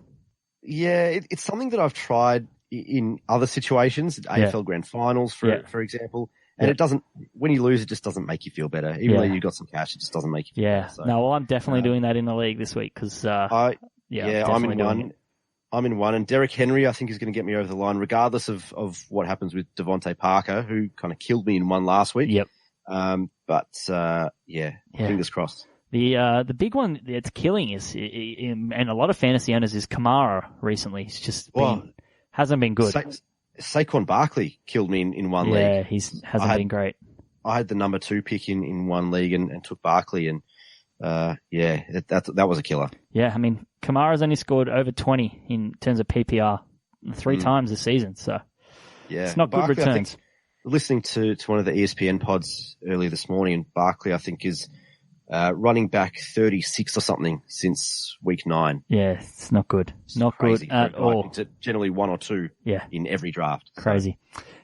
Yeah, it's something that I've tried in other situations, AFL Grand Finals, for example. And it doesn't, when you lose, it just doesn't make you feel better. Even though you've got some cash, it just doesn't make you feel better. So, no, well, I'm definitely doing that in the league this week because, I'm in one. I'm in one, and Derrick Henry, I think, is going to get me over the line, regardless of what happens with Devontae Parker, who kind of killed me in one last week. Yep. Fingers crossed. The big one that's killing is, and a lot of fantasy owners, is Kamara recently. He's just hasn't been good. Saquon Barkley killed me in one league. Yeah, hasn't been great. I had the number 2 pick in one league and took Barkley, and that was a killer. Yeah, I mean, Kamara's only scored over 20 in terms of PPR 3 times this season, so it's not Barkley, good returns. Listening to one of the ESPN pods earlier this morning, and Barkley, I think, is running back 36 or something since week 9. Yeah, it's not good. It's not good at all. It's generally 1 or 2 in every draft. Crazy.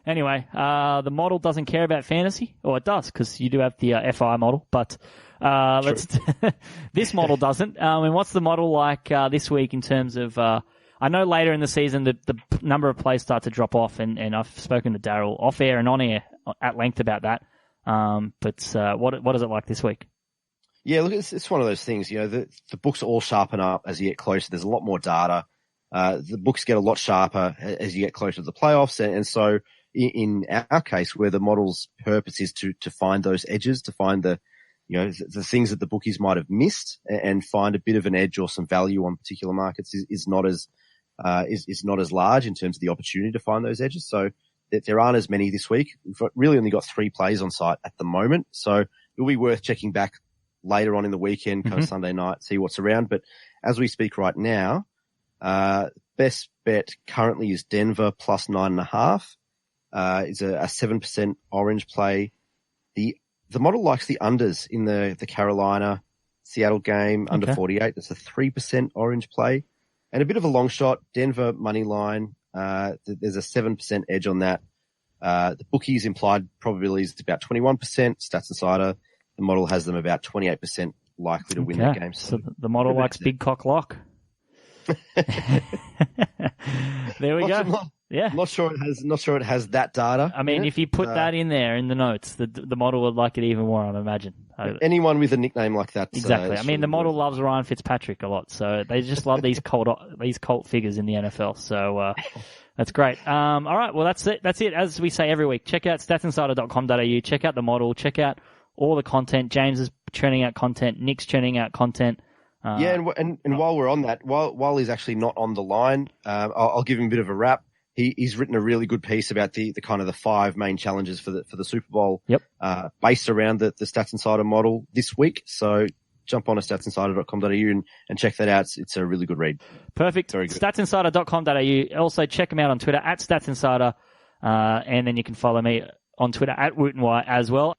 Anyway, the model doesn't care about fantasy, or it does because you do have the FI model, but this model doesn't. And what's the model like this week in terms of? I know later in the season the number of plays start to drop off, and I've spoken to Daryl off air and on air at length about that. But what is it like this week? Yeah, look, it's one of those things. You know, the books all sharpen up as you get closer. There's a lot more data. The books get a lot sharper as you get closer to the playoffs, and so in our case, where the model's purpose is to find those edges, to find the things that the bookies might have missed, and find a bit of an edge or some value on particular markets is not as large in terms of the opportunity to find those edges. So there aren't as many this week. We've really only got 3 plays on site at the moment, so it'll be worth checking back later on in the weekend, kind of Sunday night, see what's around. But as we speak right now, best bet currently is Denver plus 9.5. It's a 7% orange play. The model likes the unders in the Carolina Seattle game under 48. That's a 3% orange play, and a bit of a long shot. Denver money line. There's a 7% edge on that. The bookies implied probability is about 21%. Stats Insider, the model has them about 28% likely to win that game. So the model likes big cock lock. There we go. Not sure it has that data. I mean, if you put that in there in the notes, the model would like it even more, I imagine. Anyone with a nickname like that. Exactly. I mean, the model loves Ryan Fitzpatrick a lot, so they just love these cult figures in the NFL. So that's great. All right, well that's it. That's it. As we say every week, check out statsinsider.com.au. Check out the model. Check out all the content. James is churning out content. Nick's churning out content. And while we're on that, while he's actually not on the line, I'll give him a bit of a rap. He's written a really good piece about the kind of the 5 main challenges for the Super Bowl. Yep. Based around the Stats Insider model this week. So jump on to statsinsider.com.au and check that out. It's a really good read. Perfect. Very good. Statsinsider.com.au. Also check him out on Twitter @StatsInsider. And then you can follow me on Twitter @WootenY as well.